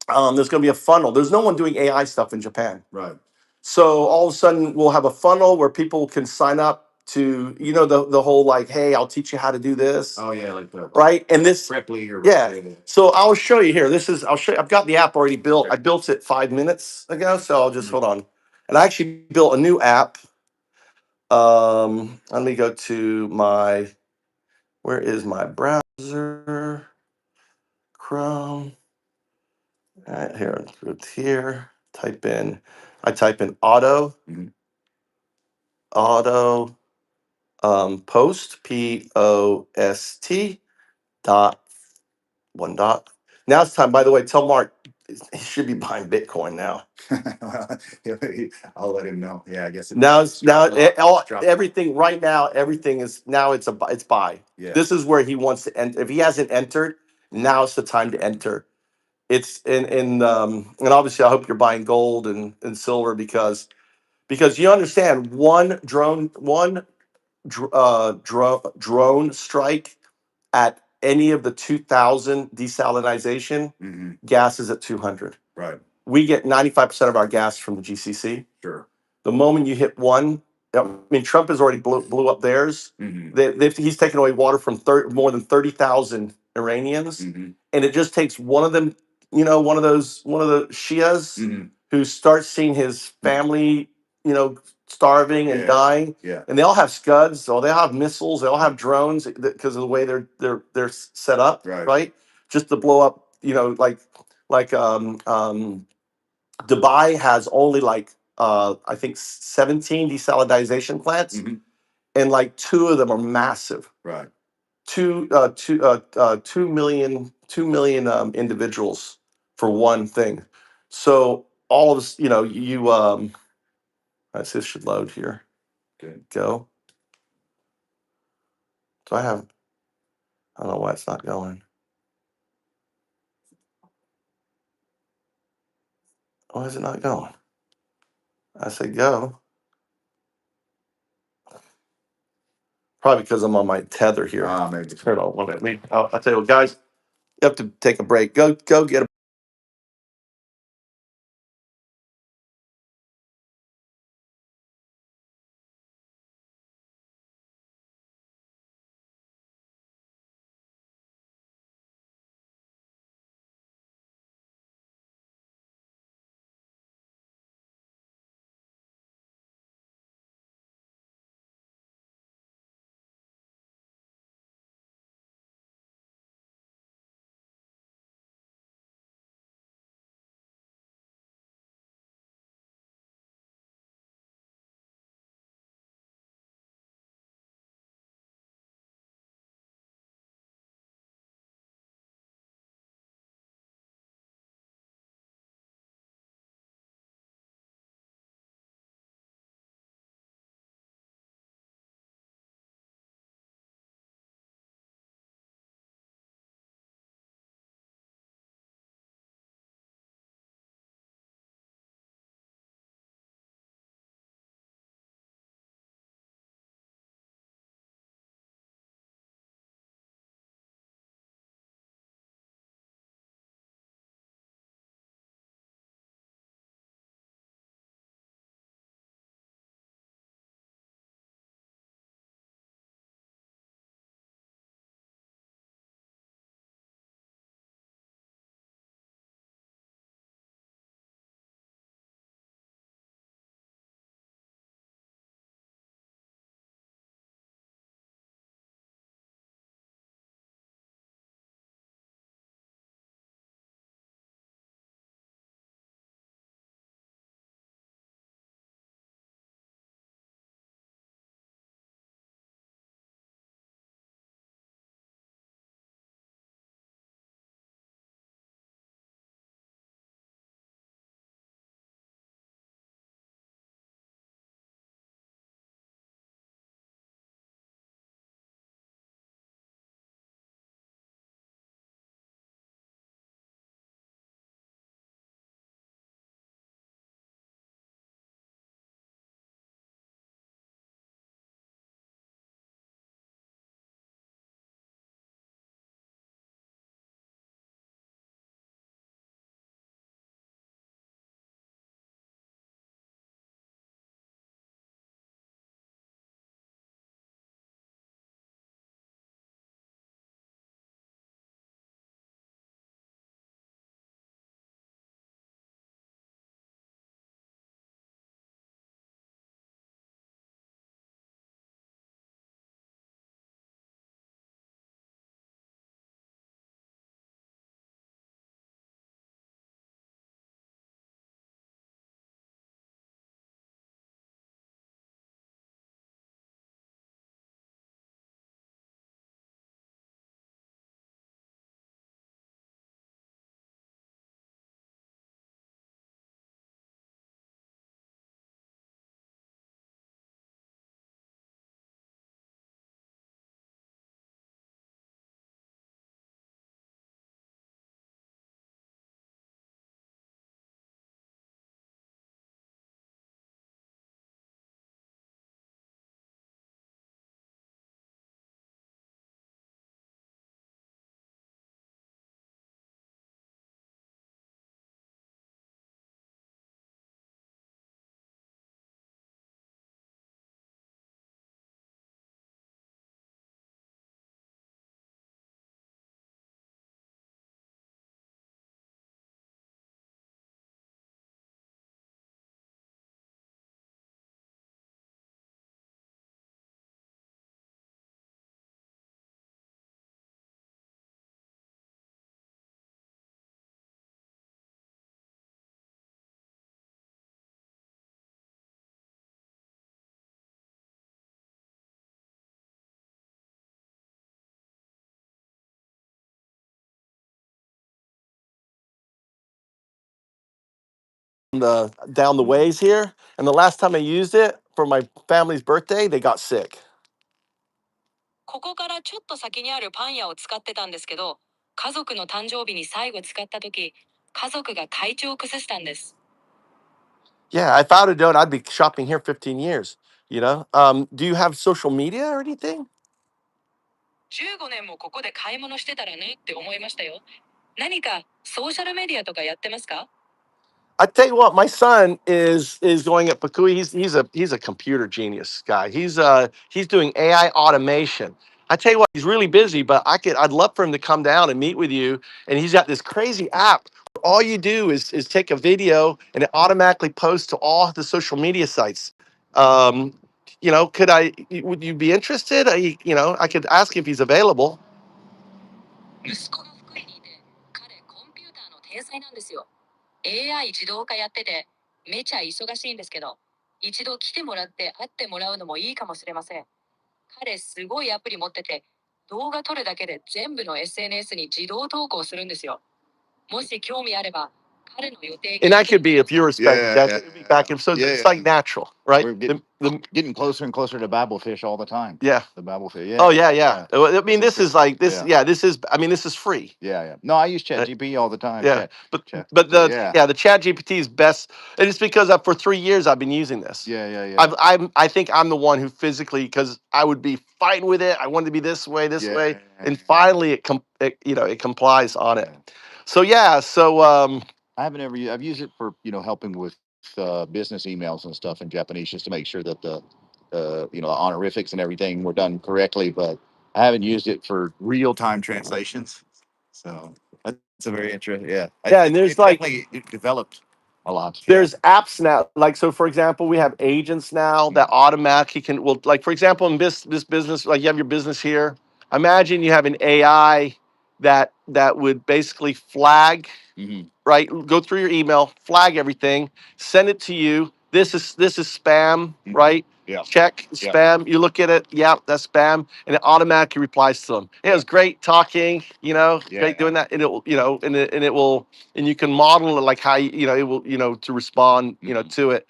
there's gonna be a funnel. There's no one doing AI stuff in Japan. Right. So all of a sudden we'll have a funnel where people can sign up to, the whole like, hey, I'll teach you how to do this. Oh yeah, like the Right. And this Ripley or yeah. So I'll show you here. I'll show you. I've got the app already built. I built it 5 minutes ago. So I'll just hold on. And I actually built a new app. Let me go to where is my browser? Chrome. All right, here. Go to here. I type in auto, Mhm. auto, post, POST, dot, one dot. Now it's time. By the way, tell Mark he should be buying Bitcoin now. I'll let him know. Yeah, I guess Now it's now drop. everything right now. Everything is now it's buy. Yeah. This is where he wants to enter. If he hasn't entered, Now's the time to enter. It's and obviously I hope you're buying gold and silver because you understand drone strike at any of the 2000 desalination, gas is at 200. Right. We get 95% of our gas from the GCC. Sure. The moment you hit one, I mean, Trump has already blew up theirs. He's taken away water from more than 30,000 Iranians, and it just takes one of them, one of the Shias who starts seeing his family, starving and dying. Yeah. And they all have Scuds, so they all have missiles, they all have drones because of the way they're set up, right? Just to blow up, like Dubai has only I think 17 desalination plants, and like two of them are massive. Right. 2 million individuals for one thing. So all of us, this should load here. Good. Go. Do I have? I don't know why it's not going. Why is it not going? I say go. Probably because I'm on my tether here. Maybe. Hold on, one minute. I'll tell you what, guys, you have to take a break. Go get a down the ways here. And the last time I used it for my family's birthday, they got sick. ここからちょっと先にあるパン屋を使ってたんですけど、家族の誕生日に最後使った時、家族が体調を崩したんです。Yeah, if I would have known, I'd be shopping here 15 years. You know, do you have social media or anything? 15年もここで買い物してたらねって思いましたよ。何かソーシャルメディアとかやってますか？ I tell you what, my son is going at Pakui. He's a computer genius guy. He's doing AI automation. I tell you what, he's really busy, but I'd love for him to come down and meet with you. And he's got this crazy app where all you do is take a video and it automatically posts to all the social media sites. Um, would you be interested? I could ask if he's available. 息子が福井にいて、彼コンピューターの天才なんですよ。AI 自動化やってて、めちゃ忙しいんですけど、一度来てもらって会ってもらうのもいいかもしれません。彼すごいアプリ持ってて、動画撮るだけで全部の SNS に自動投稿するんですよ。もし興味あれば、彼の予定 And that could be if you're respected. Yeah, That could be back and so yeah, it's yeah. like natural, right? We're getting closer and closer to babblefish all the time. Yeah. The babblefish. Yeah. Oh yeah. Well, I mean, this is like this. Yeah. Yeah, this is. I mean, this is free. Yeah. No, I use ChatGPT all the time. Yeah, but Chat. the Yeah. the Chat GPT is best, and it's because for 3 years I've been using this. Yeah. I think I'm the one who physically, because I would be fighting with it. I wanted to be this way, Yeah. and finally it complies on it. Yeah. So yeah, I haven't ever I've used it for helping with business emails and stuff in Japanese just to make sure that the honorifics and everything were done correctly, but I haven't used it for real time translations. So that's a very interesting. Yeah. Yeah, and there's like definitely developed a lot. there's apps now, like, so for example, we have agents now that automatically like, for example, in this business, like, you have your business here. Imagine you have an AI that would basically flag, Mhm. right? Go through your email, flag everything, send it to you. This is spam, right? Yeah. Check Yeah. spam. You look at it, yeah, that's spam, and it automatically replies to them. It was great talking, Yeah. great doing that, and it will, and it will, and you can model it like how it will, to respond, to it.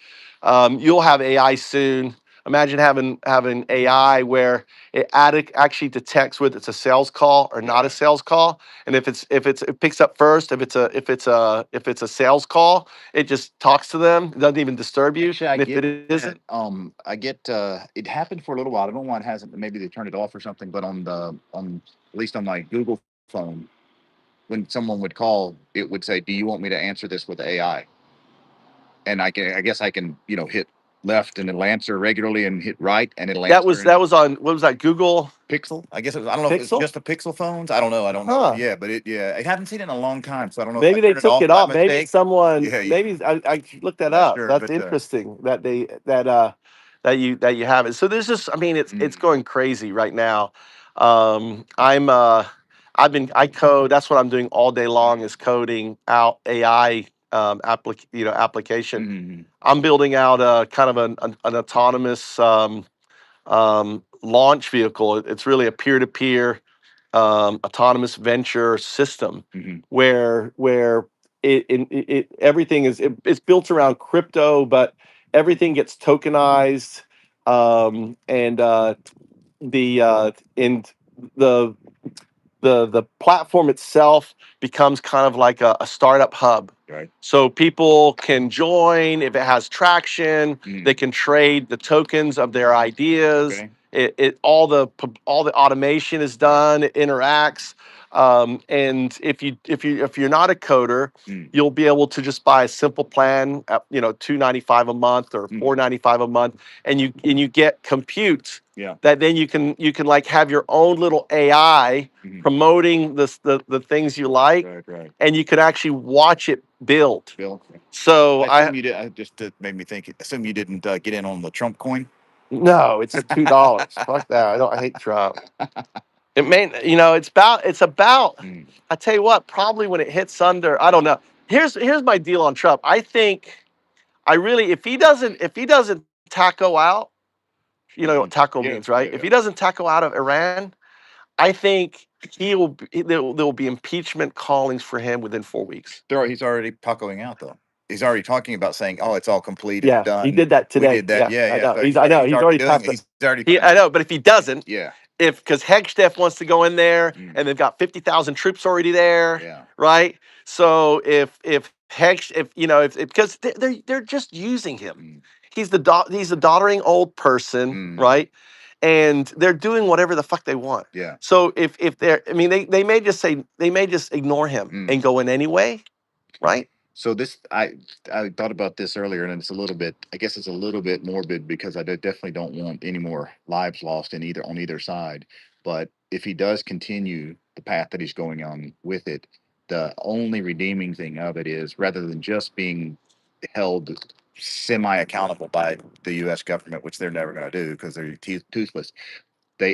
You'll have AI soon. Imagine having AI where it actually detects whether it's a sales call or not a sales call, and if it picks up first. If it's a sales call, it just talks to them. It doesn't even disturb you. Actually, I And if get it isn't, I get it happened for a little while. I don't know why it hasn't. Maybe they turned it off or something. But on at least on my Google phone, when someone would call, it would say, "Do you want me to answer this with AI?" And I guess I can hit left and it'll answer regularly and hit right and it'll answer. that was on, what was that, Google Pixel. I guess it was, I don't know if it's Pixel? just the Pixel phones. I don't know. I don't Huh. know. Yeah, but I haven't seen it in a long time, so I don't know. Maybe if I they turned took off it by off. Maybe mistake. someone. Yeah. Maybe I looked that Not up. sure, That's but, interesting that you have it. So there's just. I mean, it's going crazy right now. I code. That's what I'm doing all day long, is coding out AI application. Mhm. I'm building out a kind of an autonomous launch vehicle. It's really a peer-to-peer autonomous venture system Mhm. where everything it's built around crypto, but everything gets tokenized, and the and the the platform itself becomes kind of like a startup hub. Right. So people can join if it has traction. They can trade the tokens of their ideas. Okay. All the automation is done. It interacts. And if you're not a coder, you'll be able to just buy a simple plan at $2.95 a month or $4.95 a month, and you get compute. Yeah. That then you can like have your own little AI promoting the things you like, Right. and you can actually watch it build. Bill. So I assume you did. Just made me think. Assume you didn't get in on the Trump coin. no, it's at $2. Fuck that. I hate Trump. It may, it's about. I tell you what, probably when it hits under, I don't know. Here's my deal on Trump. I think if he doesn't taco out, you know what taco Yeah, means, right? yeah, If he doesn't taco out of Iran, I think there will be impeachment callings for him within 4 weeks. He's already tacoing out though. he's already talking about saying, "Oh, it's all complete. Yeah, it's done. he did that today. We did that. Yeah, Yeah, I yeah. know. So He's already doing passed it. it. He's already. I know, but if he doesn't, Yeah. because Hegstedt wants to go in there, and they've got 50,000 troops already there, Yeah. right? So if Hegs, if you know, if because they're just using him. He's he's a doddering old person, right? And they're doing whatever the fuck they want. Yeah. So if they're, I mean, they may just say, they may just ignore him and go in anyway, right? So this, I thought about this earlier, and it's a little bit, I guess it's a little bit morbid because I definitely don't want any more lives lost in on either side. But if he does continue the path that he's going on with it, the only redeeming thing of it is rather than just being held semi accountable by the U.S. government, which they're never going to do because they're toothless,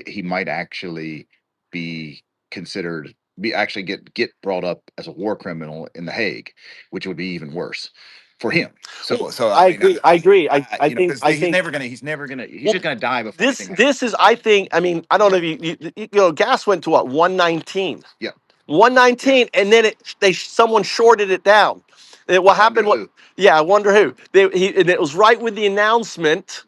he might actually be considered actually get brought up as a war criminal in the Hague, which would be even worse for him. So I agree. I agree. I you know, think. 'cause I he's think never gonna he's just gonna die before this anything happens. is. I think. I mean, I don't know if you know, gas went to what, 119. Yeah. 119, and then someone shorted it down. What happened? Who? Yeah, I wonder who. And it was right with the announcement.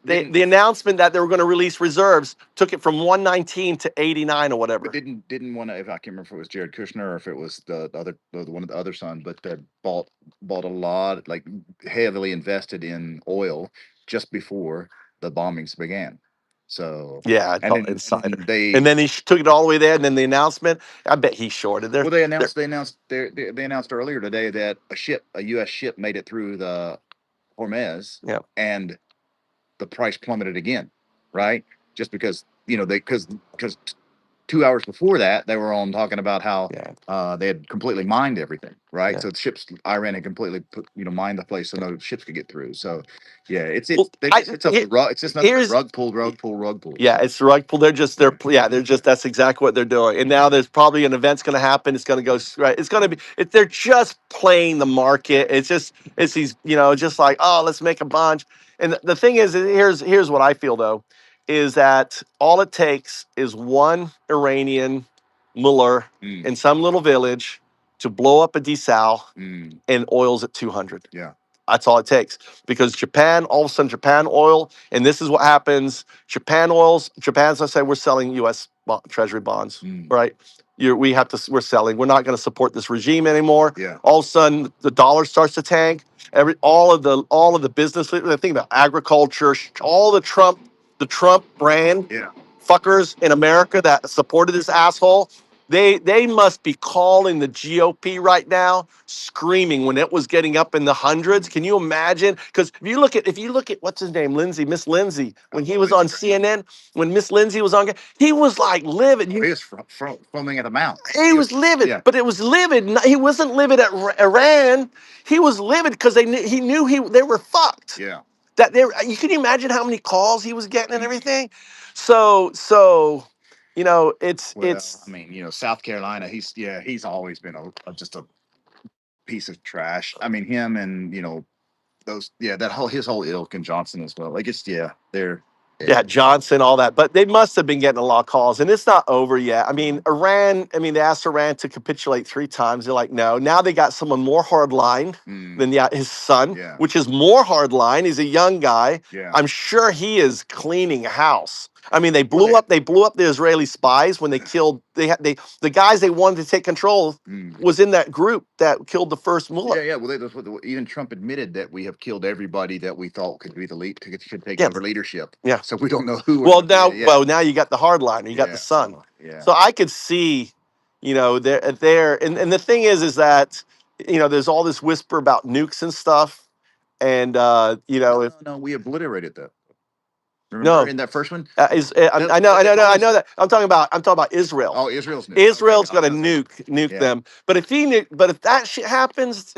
The announcement that they were going to release reserves took it from 119 to 89 or whatever. But didn't want to. If I can't remember if it was Jared Kushner or if it was the other one of the other son, but bought a lot, like heavily invested in oil just before the bombings began. So Yeah, I and call it then insider. they And then he took it all the way there, and then the announcement. I bet he shorted there. well they announced they announced earlier today that a U.S. ship made it through the Hormuz. Yeah. And the price plummeted again, right? Just because because 2 hours before that they were on talking about how they had completely mined everything, right? Yeah. So the ships, Iran had completely mined the place so no ships could get through. So yeah, it's Well, it's up the rug. It's just nothing but rug pull. Yeah, it's the rug pull. They're just that's exactly what they're doing. And now there's probably an event's going to happen. It's going to go right. It's going to be. They're just playing the market. It's these, just like, oh, let's make a bunch. And the thing is, here's what I feel though, is that all it takes is one Iranian Mueller in some little village to blow up a desal, and oil's at 200. Yeah. That's all it takes, because Japan, all of a sudden, Japan oil, and this is what happens. Japan's going to say, we're selling U.S. Treasury bonds, right? We're selling. We're not going to support this regime anymore. Yeah. All of a sudden, the dollar starts to tank. All of the business. Think about agriculture, all the Trump brand fuckers in America that supported this asshole. They must be calling the GOP right now, screaming when it was getting up in the hundreds. Can you imagine? Because if you look at what's his name, Miss Lindsay, when he was on CNN, when Miss Lindsay was on, he was like livid. He was foaming at the mouth. He was livid, Yeah. but it was livid. He wasn't livid at Iran. He was livid because he knew they were fucked. Yeah. You can imagine how many calls he was getting and everything. So it's I mean, South Carolina, he's always been just a piece of trash. I mean, him and his whole ilk and Johnson as well. Like they're Johnson, all that. But they must have been getting a lot of calls, and it's not over yet. I mean, Iran. I mean, they asked Iran to capitulate 3 times. They're like, no. Now they got someone more hardline than his son, which is more hardline. He's a young guy. Yeah. I'm sure he is cleaning house. I mean, they blew up the Israeli spies when they killed the guys they wanted to take control was in that group that killed the first mullah. Yeah. Well, even Trump admitted that we have killed everybody that we thought could be the lead could take over leadership. Yeah. So we don't know who. Now you got the hardliner, you got the son. So I could see, there, and the thing is that, there's all this whisper about nukes and stuff, and no, we obliterated that. Remember No. in that first one? I know that. I'm talking about Israel. Oh, Israel's nuke. Israel's Okay. going to nuke them. But if that shit happens,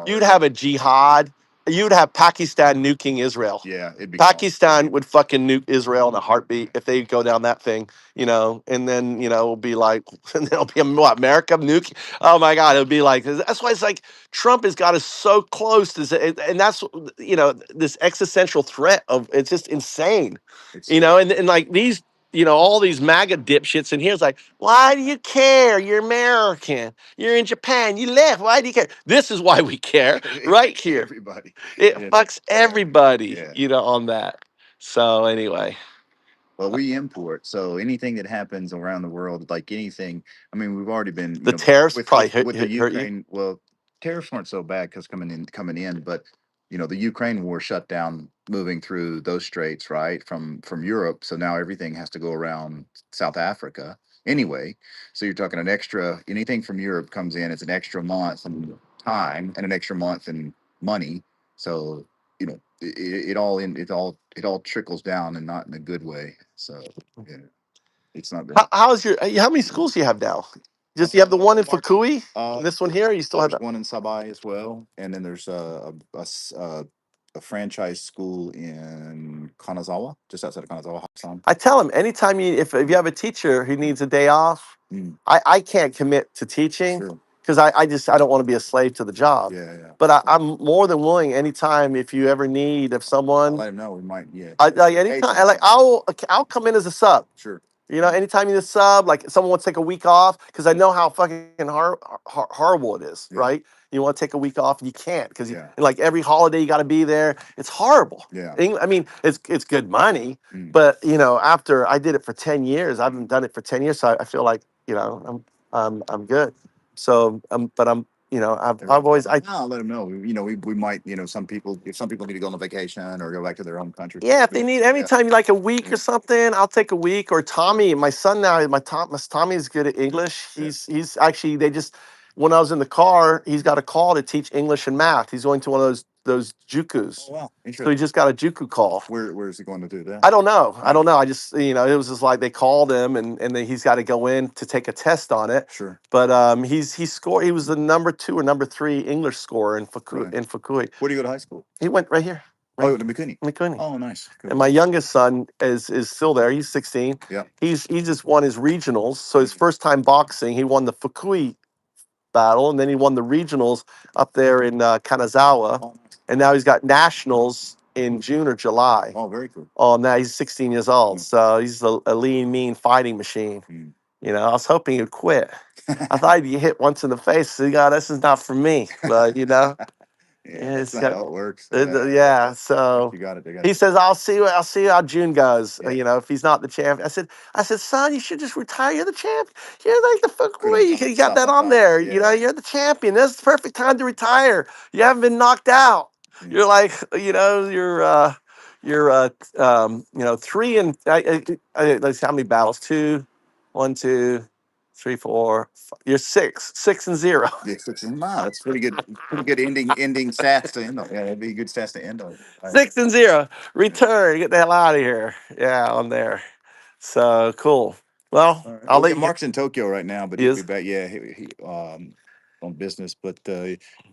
you'd have a jihad. You'd have Pakistan nuking Israel. Yeah, it'd be Pakistan would fucking nuke Israel in a heartbeat if they go down that thing, and then, it'll be like, and there'll be America nuke. Oh my God, it'll be like, that's why it's like Trump has got us so close to, and that's, this existential threat of, it's just insane, and like these all these MAGA dipshits in here is like, why do you care? You're American. You're in Japan. You left. Why do you care? This is why we care, right here. Everybody. It Yeah. fucks everybody, Yeah. on that. So anyway, Well, we import, so anything that happens around the world, like anything, I mean, we've already been, the tariffs with probably with the hurt you. Ukraine. Well, tariffs weren't so bad because coming in, but the Ukraine war shut down moving through those straits, right, from Europe. So now everything has to go around South Africa anyway. So you're talking an extra anything from Europe comes in, it's an extra month in time and an extra month in money. So it all trickles down and not in a good way. So yeah, it's not been. How's how many schools do you have now? Just you have the one in Fukui, and this one here. Or you still have There's that? one in Sabai as well, and then there's a franchise school in Kanazawa, just outside of Kanazawa, Hassan. I tell them anytime if you have a teacher who needs a day off, Mm, I can't commit to teaching sure. because I don't want to be a slave to the job. Yeah, yeah. But I'm more than willing anytime if you ever need if I'll someone let him know. We might. Yeah. like anytime I'll come in as a sub. Sure. Anytime you need a sub, like someone wants to take a week off, because I know how fucking horrible it is, Yeah. right? You want to take a week off and you can't because Yeah. like every holiday you got to be there. It's horrible. Yeah. I mean, it's good money, Mm. but after I did it for 10 years, I haven't done it for 10 years, so I feel like I'm good. So but I've always I'll let them know. We might. Some people, if some people need to go on a vacation or go back to their home country. Yeah, if they need anytime like a week Yeah. or something, I'll take a week. Or Tommy, my son now, my Tommy is good at English. Yeah. He's actually they just when I was in the car, he's got a call to teach English and math. He's going to one of those jukus. Oh wow, So he interesting. just got a juku call. Where is he going to do that? I don't know. I don't know. I just it was just like they called him and then he's got to go in to take a test on it. Sure. But he scored. He was the number 2 or number 3 English scorer in Really? Fukui. Where do you go to high school? He went right here. Oh, to Mikuni. Mikuni. Oh, nice. Good. And my youngest son is still there. He's 16. Yeah. He just won his regionals. So his first time boxing, he won the Fukui battle, and then he won the regionals up there in Kanazawa. Oh, And now he's got nationals in June or July. oh, very cool. Oh, now he's 16 years old. Mm. So he's a lean, mean fighting machine. Mm. I was hoping he'd quit. I thought he'd get hit once in the face. So, this is not for me. But, Yeah, that's it's not got, how it works. yeah. So You got it. They got he it. says, I'll see how June goes. Yeah. If he's not the champ. I said, son, you should just retire. You're the champ. You're like the fuck Put on you top- got that top on top. there. Yeah. You're the champion. This is the perfect time to retire. You haven't been knocked out. Yeah. You're like, you're 3 and let's see how many battles. 2, 1, 2, 3, 4. You're 6-0. Yeah, 16. Wow, that's pretty good. Pretty good ending stats to end on. Yeah, that'd be good stats to end on. Right. 6-0. Return. Get the hell out of here. Yeah, on there. So cool. Well, All right. I'll Well, let yeah, you. Mark's in Tokyo right now, but He he'll be is? back. Yeah, he on business, but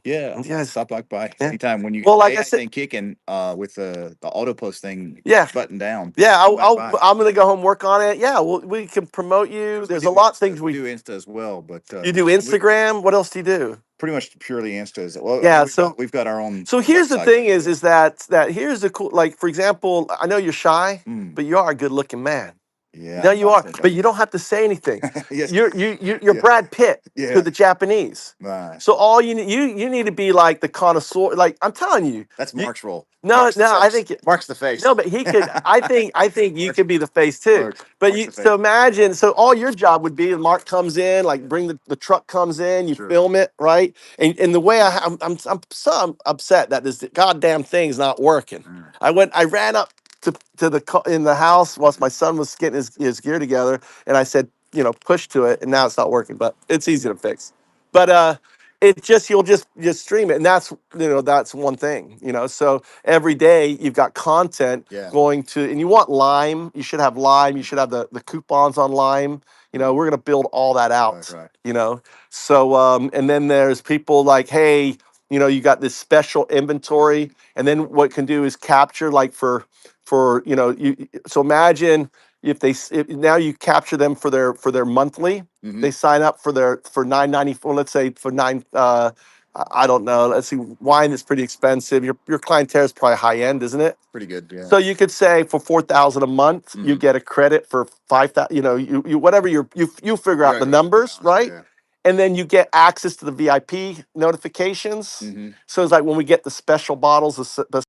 yeah, Yes. stop by Yeah. anytime when you Well, like get I said- anything kicking with the auto post thing. Yeah. Button down. Yeah, come back by. I'm gonna go home work on it. Yeah, we can promote you. There's a lot of things we do Insta as well, but you do Instagram. What else do you do? pretty much purely Insta. Well, Yeah, we've got our own. So here's the website. thing is that here's the cool, like, for example, I know you're shy, Mm. but you are a good looking man. Yeah, No, you I are, think but you don't have to say anything. Yes. You're Yeah. Brad Pitt Yeah. to the Japanese. Right. So all you need to be like the connoisseur. Like I'm telling you, That's Mark's role. no, Mark's the I face. think Mark's the face. no, but he could. I think you could be the face too. Mark's But the you face. so imagine. So all your job would be Mark comes in, like bring the truck comes in, you Sure. film it, right? And the way I'm so upset that this goddamn thing's not working. Mm. I ran up to in the house whilst my son was getting his gear together, and I said, push to it, and now it's not working, but it's easy to fix. But it just you'll just stream it, and that's one thing. So every day you've got content Yeah. going to, and you want Lime. You should have Lime. You should have the coupons on Lime. We're gonna build all that out. Right. So and then there's people like, hey, you got this special inventory, and then what it can do is capture like for so imagine if now you capture them for their monthly. Mhm. They sign up for $9.94. Let's say for I don't know. Let's see. Wine is pretty expensive. Your clientele is probably high end, isn't it? Pretty good. Yeah. So you could say for 4,000 a month, you Mhm. get a credit for 5,000. You know, you whatever you figure out Right, the right, numbers, right? Yeah. And then you get access to the VIP notifications. Mhm. So it's like when we get the special bottles, the